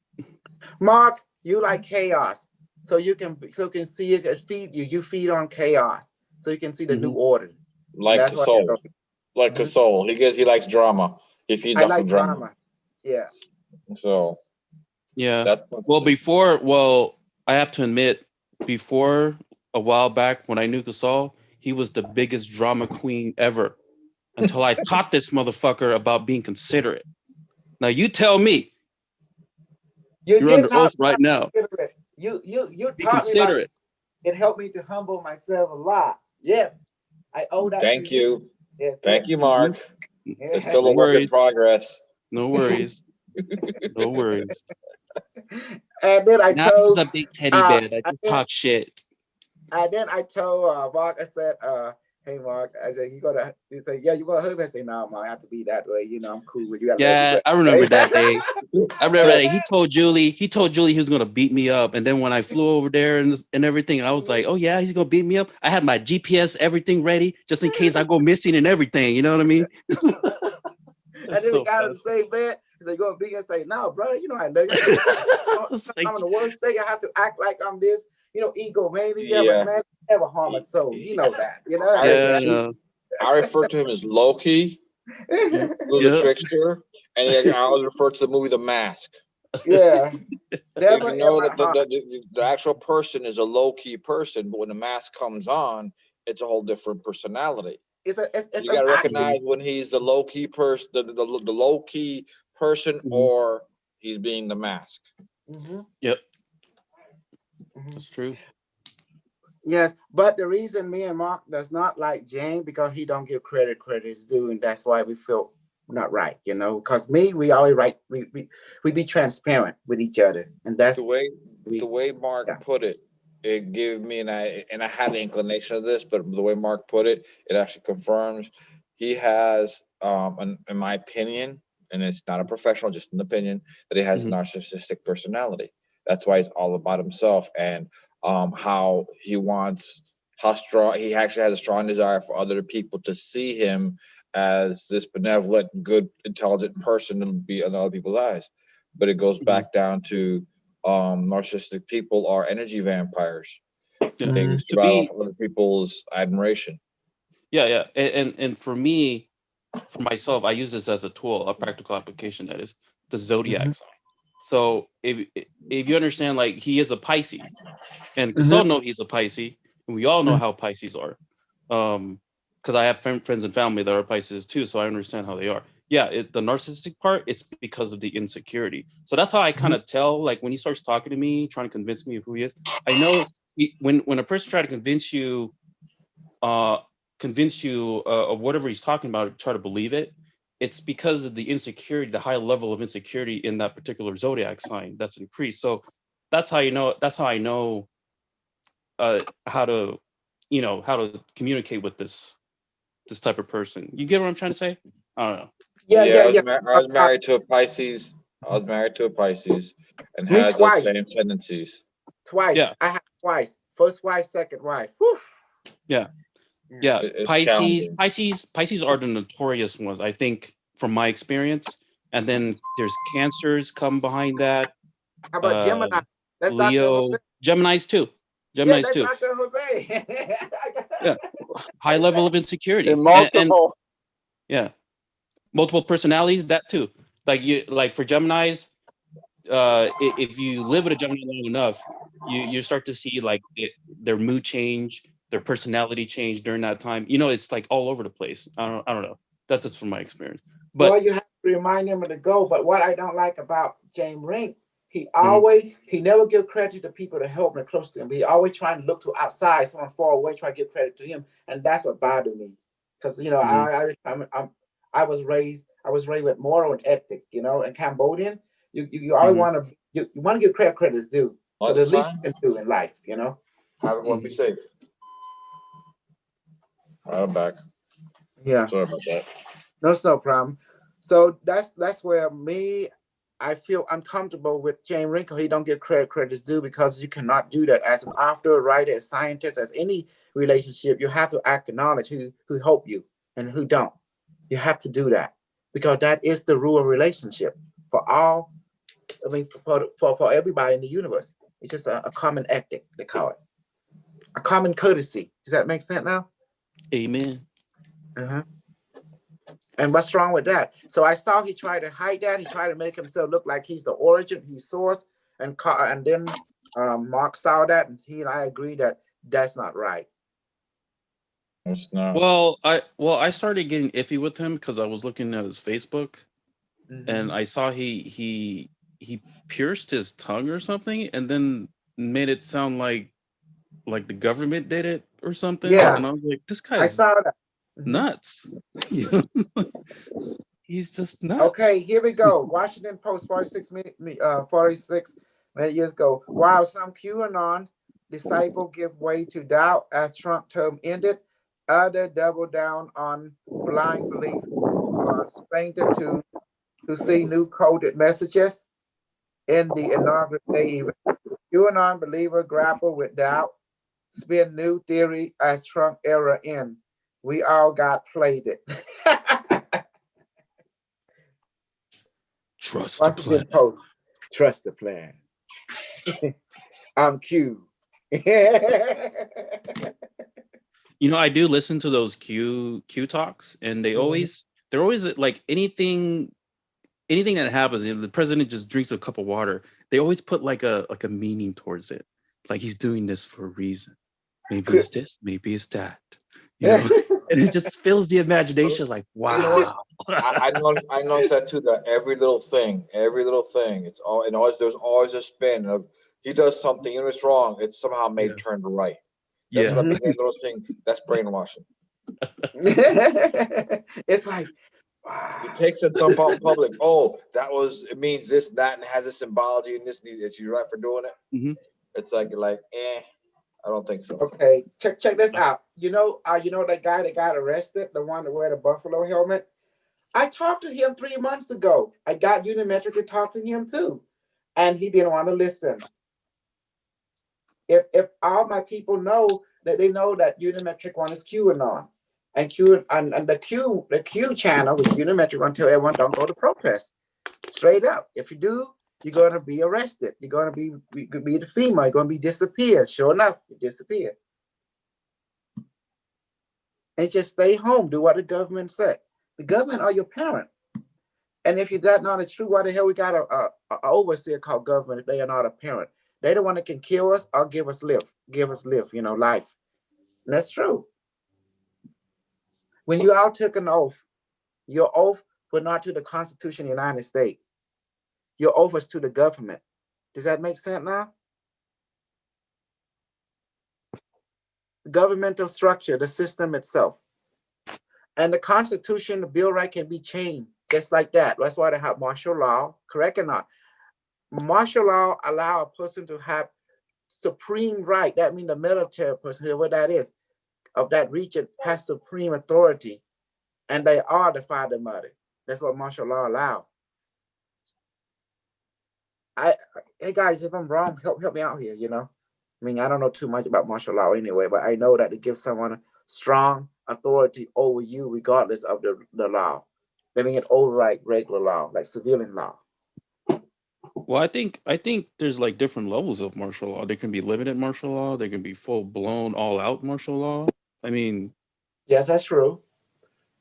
Speaker 1: Mark, you like chaos, so you can see it feed you. You feed on chaos, so you can see the new order.
Speaker 4: Like Kasol. Like Kasol. He likes drama. He feeds off of drama.
Speaker 1: Yeah.
Speaker 4: So.
Speaker 3: Yeah. I have to admit, before a while back when I knew Gasol, he was the biggest drama queen ever. Until I taught this motherfucker about being considerate. Now you tell me. You're under oath right now.
Speaker 1: You taught me about it. It helped me to humble myself a lot. Yes. I owe that
Speaker 4: Thank
Speaker 1: to
Speaker 4: you.
Speaker 1: Yes,
Speaker 4: Thank you, Mark. It's still a work in progress.
Speaker 3: No worries. No worries.
Speaker 1: And then I told
Speaker 3: he's a big teddy bear that just talk shit.
Speaker 1: And then I told Mark, I said, Hey Mark, I said you say, yeah, you gonna hug me? I say, no, Mark, I have to be that way. You know, I'm cool with you. I love you,
Speaker 3: Yeah,
Speaker 1: but
Speaker 3: I remember that day. I remember that day. He told Julie he was gonna beat me up. And then when I flew over there and everything, I was like, oh yeah, he's gonna beat me up. I had my GPS, everything ready, just in case I go missing and everything. You know what I mean?
Speaker 1: And
Speaker 3: That's
Speaker 1: then we
Speaker 3: so
Speaker 1: got in
Speaker 3: funny.
Speaker 1: the same bed. He said, you gonna be? I say, no, brother, you know I love you. I say,
Speaker 3: It's like,
Speaker 1: I'm in the worst state. I have to act like I'm this, ego, maybe. Yeah, but
Speaker 4: Yeah.
Speaker 1: man, never harm a soul. You know that,
Speaker 4: I,
Speaker 3: yeah,
Speaker 4: I refer to him as Loki, who's a
Speaker 3: yeah,
Speaker 4: trickster, and I always refer to the movie The Mask.
Speaker 1: Yeah,
Speaker 4: If
Speaker 1: never
Speaker 4: you know
Speaker 1: ever
Speaker 4: that
Speaker 1: harm.
Speaker 4: the actual person is a low key person, but when the mask comes on, it's a whole different personality. So
Speaker 1: It's
Speaker 4: you
Speaker 1: an
Speaker 4: got to
Speaker 1: acting.
Speaker 4: recognize when he's the low key person, the low key person,
Speaker 3: mhm,
Speaker 4: or he's being the mask.
Speaker 1: Hmm.
Speaker 3: yep,
Speaker 1: Hmm.
Speaker 3: that's true.
Speaker 1: Yes, but the reason me and Mark does not like Jane because he don't give credit is due, and that's why we feel not right, Because we always right, we be transparent with each other, and that's
Speaker 4: The way the
Speaker 1: we
Speaker 4: way Mark
Speaker 1: yeah.
Speaker 4: put it, it gave me and I had an inclination of this, but the way Mark put it, it actually confirms he has in my opinion, and it's not a professional, just an opinion, that he has a
Speaker 3: Mhm,
Speaker 4: narcissistic personality. That's why he's all about himself and how he wants how strong he actually has a strong desire for other people to see him as this benevolent, good, intelligent person to be in other people's eyes. But it goes
Speaker 3: mhm,
Speaker 4: back down to narcissistic people are energy vampires.
Speaker 3: yeah.
Speaker 4: They
Speaker 1: Mhm.
Speaker 3: To
Speaker 4: thrive off
Speaker 3: me,
Speaker 4: other people's admiration.
Speaker 3: yeah, yeah, and for me, for myself, I use this as a tool, a practical application. That is the
Speaker 1: Mhm.
Speaker 3: zodiac sign. So if you understand, like he is a Pisces, and
Speaker 1: Mhm.
Speaker 3: Gasol know he's a Pisces, and we all know how Pisces are. Because I have friends and family that are Pisces too, so I understand how they are. Yeah, the narcissistic part, it's because of the insecurity. So that's how I kind
Speaker 1: Mhm.
Speaker 3: of tell. Like when he starts talking to me, trying to convince me of who he is, I know when a person try to uh, convince you of whatever he's talking about, try to believe it. It's because of the insecurity, the high level of insecurity in that particular zodiac sign that's increased. So that's how you know. That's how I know how to how to communicate with this type of person. You get what I'm trying to say? I don't know.
Speaker 1: Yeah,
Speaker 4: Yeah,
Speaker 1: yeah, yeah.
Speaker 4: I was married to a Pisces. I was married to a Pisces, and
Speaker 1: Me
Speaker 4: has those
Speaker 1: twice.
Speaker 4: same tendencies.
Speaker 1: Twice.
Speaker 3: Yeah,
Speaker 1: I had twice. First wife, second wife. Whew.
Speaker 3: yeah,
Speaker 1: Yeah.
Speaker 3: yeah.
Speaker 4: It's
Speaker 3: Pisces,
Speaker 4: challenging.
Speaker 3: Pisces, Pisces are the notorious ones, I think, from my experience. And then there's cancers come behind that.
Speaker 1: How about
Speaker 3: Uh,
Speaker 1: Gemini? That's Dr.
Speaker 3: Leo,
Speaker 1: Jose.
Speaker 3: Gemini's too.
Speaker 1: Yeah,
Speaker 3: Gemini's
Speaker 1: that's
Speaker 3: too.
Speaker 1: Dr. Jose.
Speaker 3: Yeah, high level of
Speaker 2: And
Speaker 3: insecurity, and
Speaker 2: multiple.
Speaker 3: yeah, multiple personalities. That too. Like for Gemini's, if you live with a Gemini long enough, you start to see like their mood change, their personality change during that time. It's like all over the place. I don't know. That's just from my experience.
Speaker 1: Well,
Speaker 3: But
Speaker 1: you have to remind him to go. But what I don't like about James Rink,
Speaker 3: mhm,
Speaker 1: he never give credit to people to help him close to him. He always trying to look to outside, someone far away, try to give credit to him, and that's what bothered me. Because
Speaker 3: mhm,
Speaker 1: I was raised with moral and ethic, and Cambodian. You always
Speaker 3: mhm,
Speaker 1: want to you want to give credit's due.
Speaker 4: Oh,
Speaker 1: Because the
Speaker 4: that's
Speaker 1: least
Speaker 4: fine.
Speaker 1: you can do in life.
Speaker 4: Have everyone be
Speaker 3: mhm.
Speaker 4: safe. All right, I'm back.
Speaker 1: Yeah.
Speaker 4: Sorry about that.
Speaker 1: No, it's no problem. So that's where me I feel uncomfortable with James Wrinkle. He don't get credit's due because you cannot do that as an author, writer, as scientist, as any relationship. You have to acknowledge who help you and who don't. You have to do that because that is the rule of relationship for all. I mean, for everybody in the universe. It's just a common ethic they call it, a common courtesy. Does that make sense now?
Speaker 3: Amen.
Speaker 1: Uh-huh. And what's wrong with that? So I saw he tried to hide that. He tried to make himself look like he's the origin, he's source, and then Mark saw that, and he and I agree that that's not right.
Speaker 4: It's not.
Speaker 3: Well, I started getting iffy with him because I was looking at his Facebook and
Speaker 1: Hmm.
Speaker 3: I saw he pierced his tongue or something, and then made it sound like the government did it or something.
Speaker 1: Yeah,
Speaker 3: And I was like, this
Speaker 1: I
Speaker 3: guy's
Speaker 1: saw that. Hmm.
Speaker 3: nuts. He's just
Speaker 1: Okay,
Speaker 3: nuts.
Speaker 1: here we go. Washington Post, 46 minute years ago. While some QAnon disciple give way to doubt as Trump term ended, Other double down on blind belief, stranger to see new coded messages in the inaugural day event. QAnon believer grapple with doubt, spin new theory as Trump era in. We all got played it.
Speaker 3: Trust the plan.
Speaker 1: Trust the plan. I'm Q.
Speaker 3: You know, I do listen to those Q talks, and they're always like anything that happens. If the president just drinks a cup of water, they always put like a meaning towards it. Like he's doing this for a reason. Maybe it's this, maybe it's that. You know, and it just fills the imagination. Like, wow.
Speaker 4: You know what? I noticed that too. That every little thing, it's all, and always there's always a spin of he does something and it's wrong. It's somehow made turn to right. That's what I've been noticing. That's brainwashing.
Speaker 1: It's like, wow.
Speaker 4: He takes a dump out in public. Oh, it means this, that, and it has this symbology and this. It's you right for doing it. It's like I don't think so.
Speaker 1: Okay, check this out. You know that guy that got arrested, the one that wear the buffalo helmet. I talked to him 3 months ago. I got Unimetrix to talk to him too, and he didn't want to listen. If all my people know that they know that Unimetrix one is QAnon, and the Q channel, which Unimetrix want to tell everyone don't go to protest. Straight up, if you do, you're going to be arrested. You're going to be the FEMA. You're going to be disappeared. Sure enough, you disappear. And just stay home. Do what the government said. The government are your parent. And if that's not true, why the hell we got a overseer called government if they are not a parent? They the one that can kill us or give us life, life. And that's true. When you all took an oath, your oath was not to the Constitution of the United States. Your oath was to the government. Does that make sense now? The governmental structure, the system itself. And the Constitution, the Bill of Rights can be changed just like that. That's why they have martial law, correct or not? Martial law allow a person to have supreme right. That means the military person, whoever that is, of that region has supreme authority. And they are the father and mother. That's what martial law allows. Hey guys, if I'm wrong, help me out here, I mean, I don't know too much about martial law anyway, but I know that it gives someone strong authority over you regardless of the law. They mean it override regular law, like civilian law.
Speaker 3: Well, I think there's like different levels of martial law. There can be limited martial law. There can be full blown, all out martial law. I mean,
Speaker 1: yes, that's true.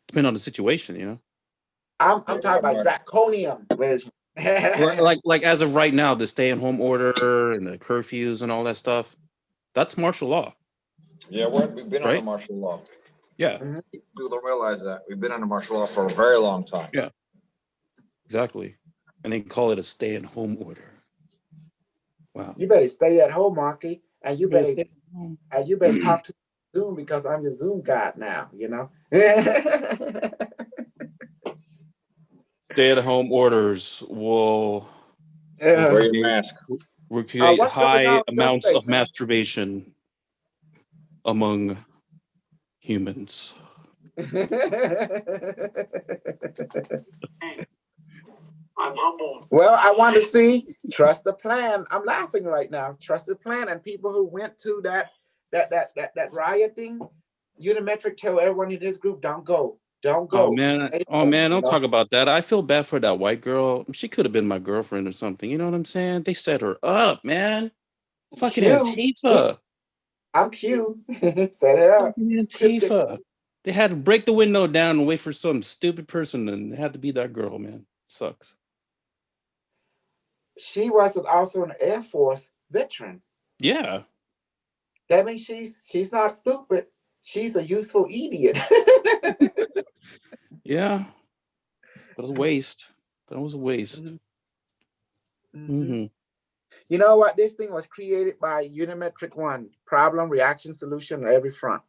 Speaker 3: Depending on the situation,
Speaker 1: I'm talking about draconian version.
Speaker 3: like as of right now, the stay-at-home order and the curfews and all that stuff, that's martial law.
Speaker 4: Yeah, we've been under martial law.
Speaker 3: Yeah.
Speaker 4: People don't realize that. We've been under martial law for a very long time.
Speaker 3: Yeah. Exactly. And they call it a stay-at-home order. Wow.
Speaker 1: You better stay at home, Marky, and you better talk to Zoom because I'm your Zoom god now,
Speaker 3: Stay-at-home orders will
Speaker 4: wear your mask.
Speaker 3: Will create high amounts of masturbation among humans.
Speaker 1: I'm humbled. Well, I want to see trust the plan. I'm laughing right now. Trust the plan, and people who went to that rioting, Unimetrix tell everyone in this group, don't go. Don't go.
Speaker 3: Oh man, don't talk about that. I feel bad for that white girl. She could have been my girlfriend or something. You know what I'm saying? They set her up, man. Fucking Antifa.
Speaker 1: I'm cute. Set it up.
Speaker 3: Antifa. They had to break the window down and wait for some stupid person, and it had to be that girl, man. Sucks.
Speaker 1: She was also an Air Force veteran.
Speaker 3: Yeah.
Speaker 1: That means she's not stupid. She's a useful idiot.
Speaker 3: Yeah. That was a waste. Mm-hmm.
Speaker 1: You know what? This thing was created by Unimetrix One. Problem, reaction, solution on every front.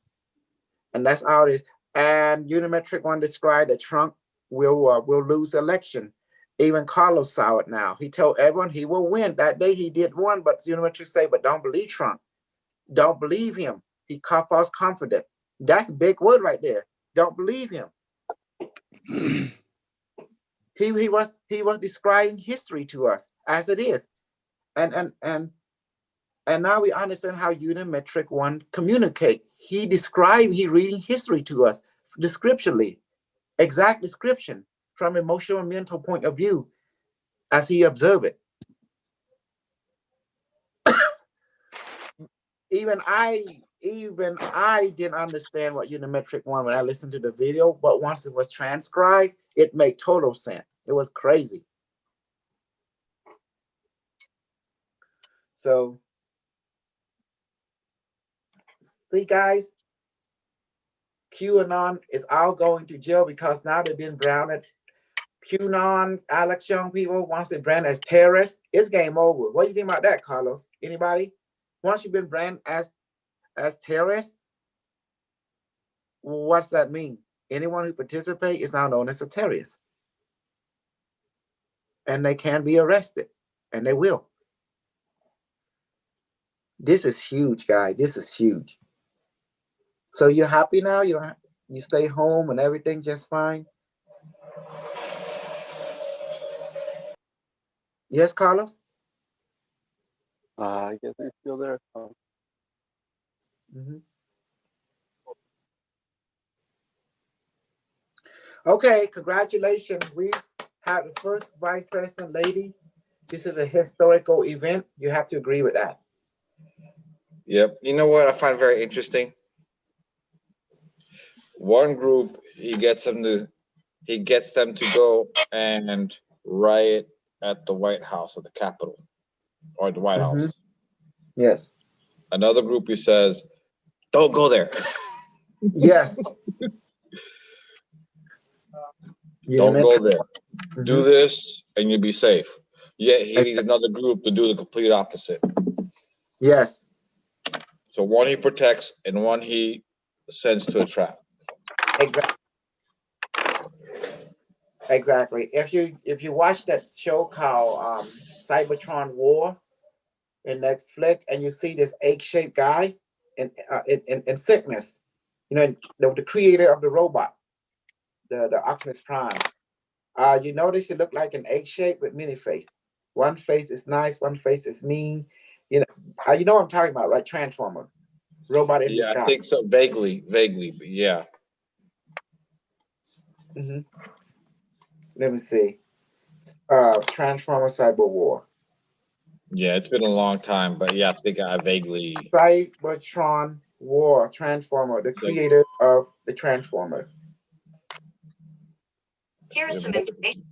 Speaker 1: And that's how it is. And Unimetrix One described that Trump will lose the election. Even Carlos saw it now. He told everyone he will win. That day he did win, but Unimetrix say, but don't believe Trump. Don't believe him. He caught false confidence. That's a big word right there. Don't believe him. He was describing history to us as it is. And now we understand how Unimetric One communicate. He reading history to us descriptionally, exact description from emotional and mental point of view as he observed it. Even I didn't understand what Unimetric One when I listened to the video, but once it was transcribed, it made total sense. It was crazy. So, see, guys, QAnon is all going to jail because now they've been branded. QAnon, Alex Young people, once they're branded as terrorists, it's game over. What do you think about that, Carlos? Anybody? Once you've been branded as terrorists, what's that mean? Anyone who participates is now known as a terrorist. And they can be arrested. And they will. This is huge, guys. This is huge. So you're happy now? You stay home and everything just fine? Yes, Carlos?
Speaker 2: I guess he's still there.
Speaker 1: Mm-hmm. Okay, congratulations. We have the first vice president lady. This is a historical event. You have to agree with that.
Speaker 4: Yep. You know what I find very interesting? One group, he gets them to go and riot at the White House, at the Capitol, or the White
Speaker 1: Mhm.
Speaker 4: House.
Speaker 1: Yes.
Speaker 4: Another group, he says, don't go there.
Speaker 1: Yes.
Speaker 4: Don't go there.
Speaker 1: Mhm.
Speaker 4: Do this and you'll be safe. Yet he needs another group to do the complete opposite.
Speaker 1: Yes.
Speaker 4: So one he protects and one he sends to a trap.
Speaker 1: Exactly. Exactly. If you watch that show called Cybertron War in Netflix, and you see this egg-shaped guy in sickness, you know, the creator of the robot, the Optimus Prime. You notice it looked like an egg shape with many face. One face is nice, one face is mean. You know what I'm talking about, right? Transformer, robot in
Speaker 4: Yeah, I
Speaker 1: disguise.
Speaker 4: think so. Vaguely, but yeah.
Speaker 1: Mm-hmm. Let me see. Transformer Cyber War.
Speaker 4: Yeah, it's been a long time, but yeah, I think I vaguely.
Speaker 1: Cybertron War, Transformer, the creator of the Transformer.
Speaker 5: Here is some information.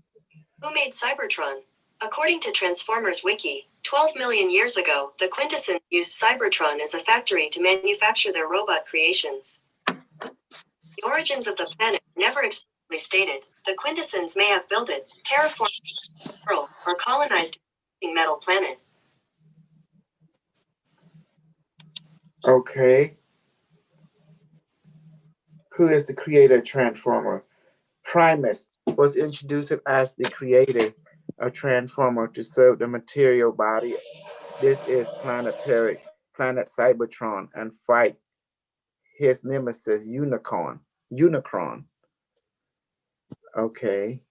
Speaker 5: Who made Cybertron? According to Transformers Wiki, 12 million years ago, the Quintessons used Cybertron as a factory to manufacture their robot creations. The origins of the planet are never explicitly stated. The Quintessons may have built it, terraformed the world, or colonized a metal planet.
Speaker 1: Okay. Who is the creator of Transformer? Primus was introduced as the creator of Transformer to serve the material body. This is planet Cybertron, and fight his nemesis Unicron. Okay.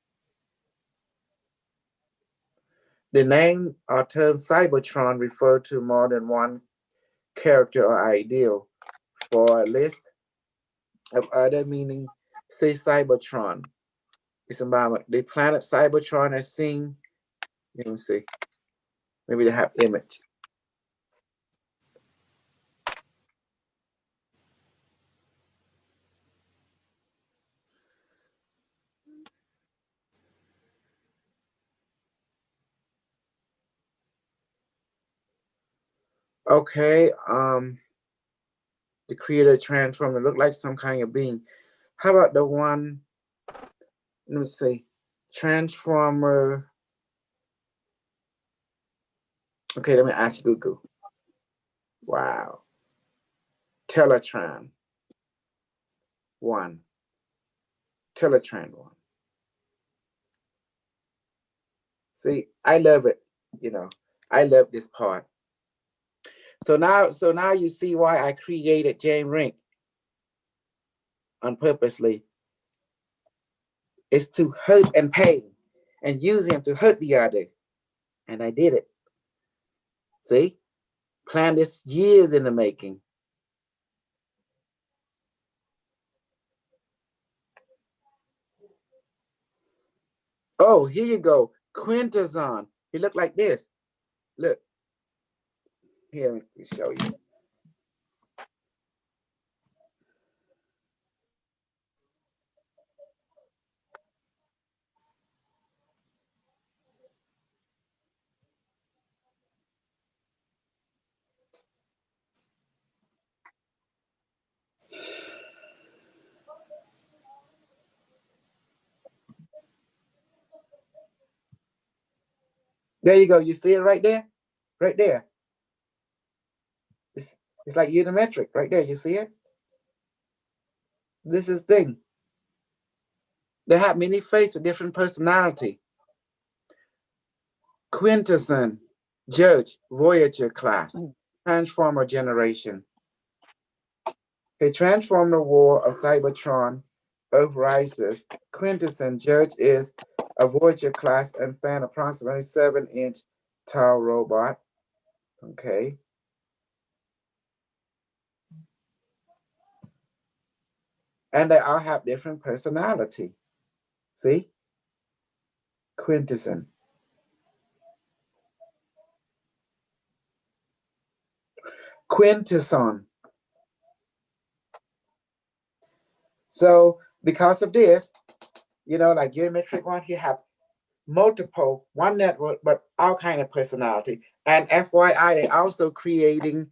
Speaker 1: The name or term Cybertron refer to more than one character or ideal. For a list of other meaning, say Cybertron. It's about the planet Cybertron as seen. Let me see. Maybe they have image. Okay, the creator transformer look like some kind of being. How about the one? Let me see, Transformer. Okay, let me ask Google. Wow, Teletran 1. Teletran 1. See, I love it. I love this part. So now you see why I created James Rink. on purposely. It's to hurt and pain and use him to hurt the other. And I did it. See? Planned this years in the making. Oh, here you go. Quintesson. He looked like this. Look. Here, let me show you. There you go. You see it right there? Right there. It's like Unimetrix right there. You see it? This is thing. They have many faces with different personality. Quintesson, Judge, Voyager class, Transformer generation. A Transformer War of Cybertron, Earth rises. Quintesson, Judge is a Voyager class and stand approximately 7-inch tall robot. Okay. And they all have different personality. See? Quintesson. Quintesson. So because of this, you know, like Unimetrix one, he have multiple, one network, but all kind of personality. And FYI, they also creating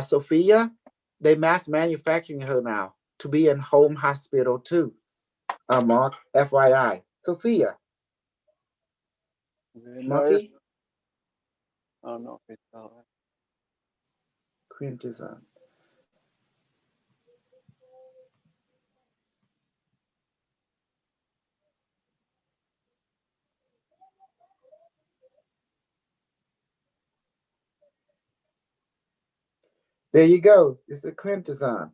Speaker 1: Sophia. They mass manufacturing her now to be in home hospital too. Mark, FYI. Sophia. Monkey?
Speaker 2: Oh no, it's all right.
Speaker 1: Quintesson. There you go. It's a Quintesson.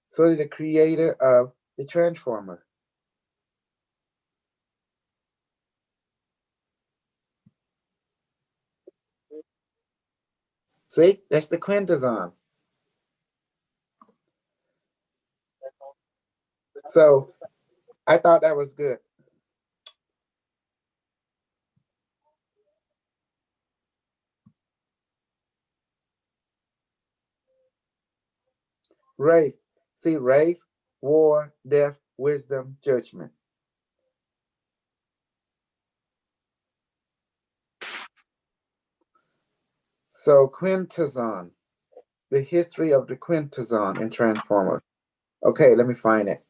Speaker 1: So the creator of the Transformer. See, that's the Quintesson. So I thought that was good. Wraith. See, Wraith, war, death, wisdom, judgment. So Quintesson, the history of the Quintesson in Transformers. Okay, let me find it.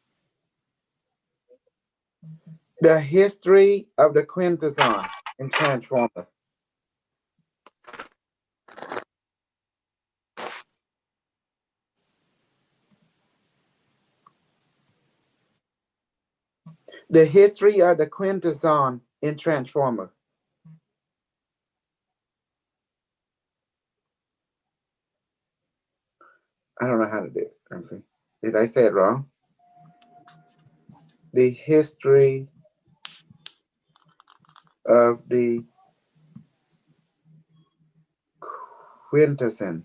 Speaker 1: The history of the Quintesson in Transformers. The history of the Quintesson in Transformers. I don't know how to do it. Let's see. Did I say it wrong? The history of the Quintesson.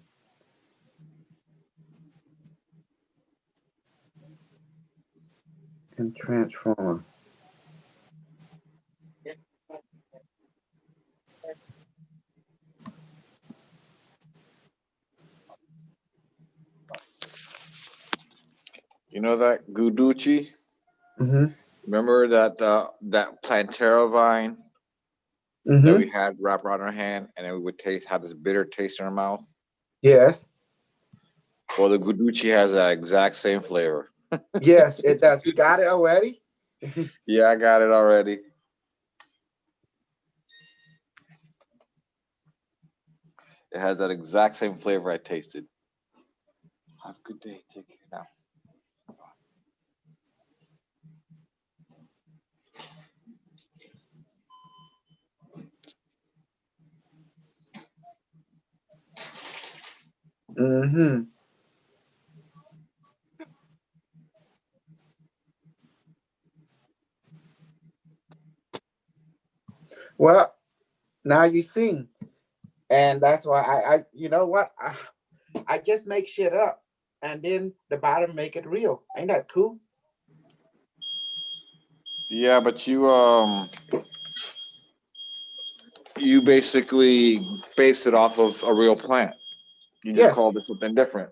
Speaker 1: In Transformer.
Speaker 4: You know that Guducci?
Speaker 1: Mm-hmm.
Speaker 4: Remember that Plantera vine that we had wrapped around our hand, and it would have this bitter taste in our mouth?
Speaker 1: Yes.
Speaker 4: Well, the Guducci has that exact same flavor.
Speaker 1: Yes, it does. You got it already?
Speaker 4: Yeah, I got it already. It has that exact same flavor I tasted. Have a good day. Take care now.
Speaker 1: Mm-hmm. Well, now you sing, and that's why I you know what, I just make shit up, and then the bottom make it real. Ain't that cool?
Speaker 4: Yeah, but you basically base it off of a real plant. You just
Speaker 1: Yes.
Speaker 4: called it something different.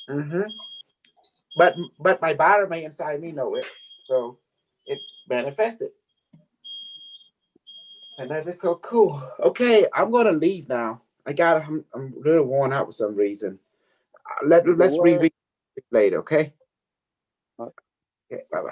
Speaker 1: Mm-hmm. But my bottom inside me know it, so it manifested, and that is so cool. Okay, I'm gonna leave now. I'm really worn out for some reason. Let's
Speaker 2: Don't
Speaker 1: read
Speaker 2: worry.
Speaker 1: later, okay? Okay, bye bye.